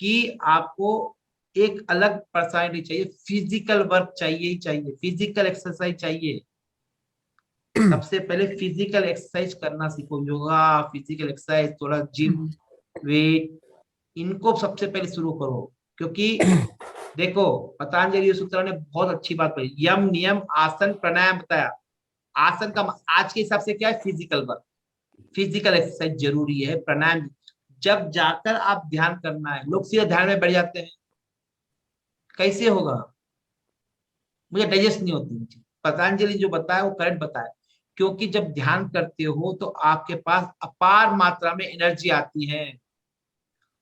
कि आपको एक अलग पर्सनालिटी चाहिए, फिजिकल वर्क चाहिए ही चाहिए, फिजिकल एक्सरसाइज चाहिए। सबसे पहले फिजिकल एक्सरसाइज करना सीखो, योगा, फिजिकल एक्सरसाइज, थोड़ा जिम, वेट, इनको सबसे पहले शुरू करो। क्योंकि देखो पतंजलि सूत्र ने बहुत अच्छी बात बताई, यम नियम आसन प्राणायाम बताया। आसन का आज के हिसाब से क्या है, फिजिकल वर्क, फिजिकल एक्सरसाइज जरूरी है, प्राणायाम। जब जाकर आप ध्यान करना है, लोग सीधे ध्यान में बैठ जाते हैं, कैसे होगा, मुझे डाइजेस्ट नहीं होती। पतंजलि जो बताया वो करेक्ट बताया। क्योंकि जब ध्यान करते हो तो आपके पास अपार मात्रा में एनर्जी आती है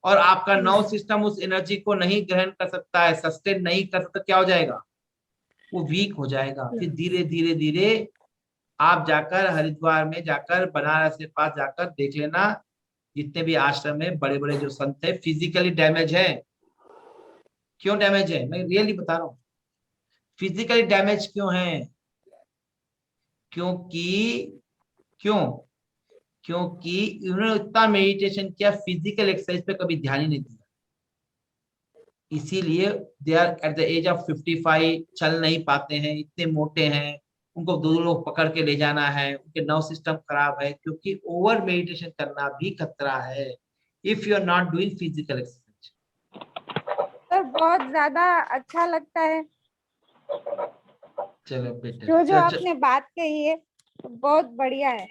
और आपका नर्व सिस्टम उस एनर्जी को नहीं ग्रहण कर सकता है, सस्टेन नहीं कर सकता, क्या हो जाएगा, वो वीक हो जाएगा। फिर धीरे धीरे धीरे आप जाकर हरिद्वार में जाकर, बनारस के पास जाकर देख लेना, जितने भी आश्रम है, बड़े बड़े जो संत है, फिजिकली डैमेज है। क्यों डैमेज है, मैं रियली बता रहा हूँ, फिजिकली डैमेज क्यों है, क्योंकि उन्होंने इतना मेडिटेशन किया, फिजिकल एक्सरसाइज पे कभी ध्यान ही नहीं दिया। इसीलिए they are at the age of 55, चल नहीं पाते हैं, इतने मोटे हैं, उनको दो लोग पकड़ के ले जाना है, उनके नर्व सिस्टम खराब है। क्योंकि ओवर मेडिटेशन करना भी खतरा है if you are not doing physical exercise. Sir बहुत ज्यादा अच्छा लगता है चलो बेटा, जो आपने बात कही है, बहुत बढ़िया है,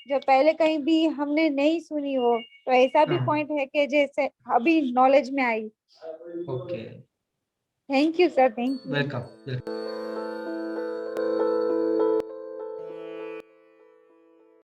जो पहले कहीं भी हमने नहीं सुनी हो, तो ऐसा भी पॉइंट है कि जैसे अभी नॉलेज में आई। Okay, thank you sir, thank you. Welcome.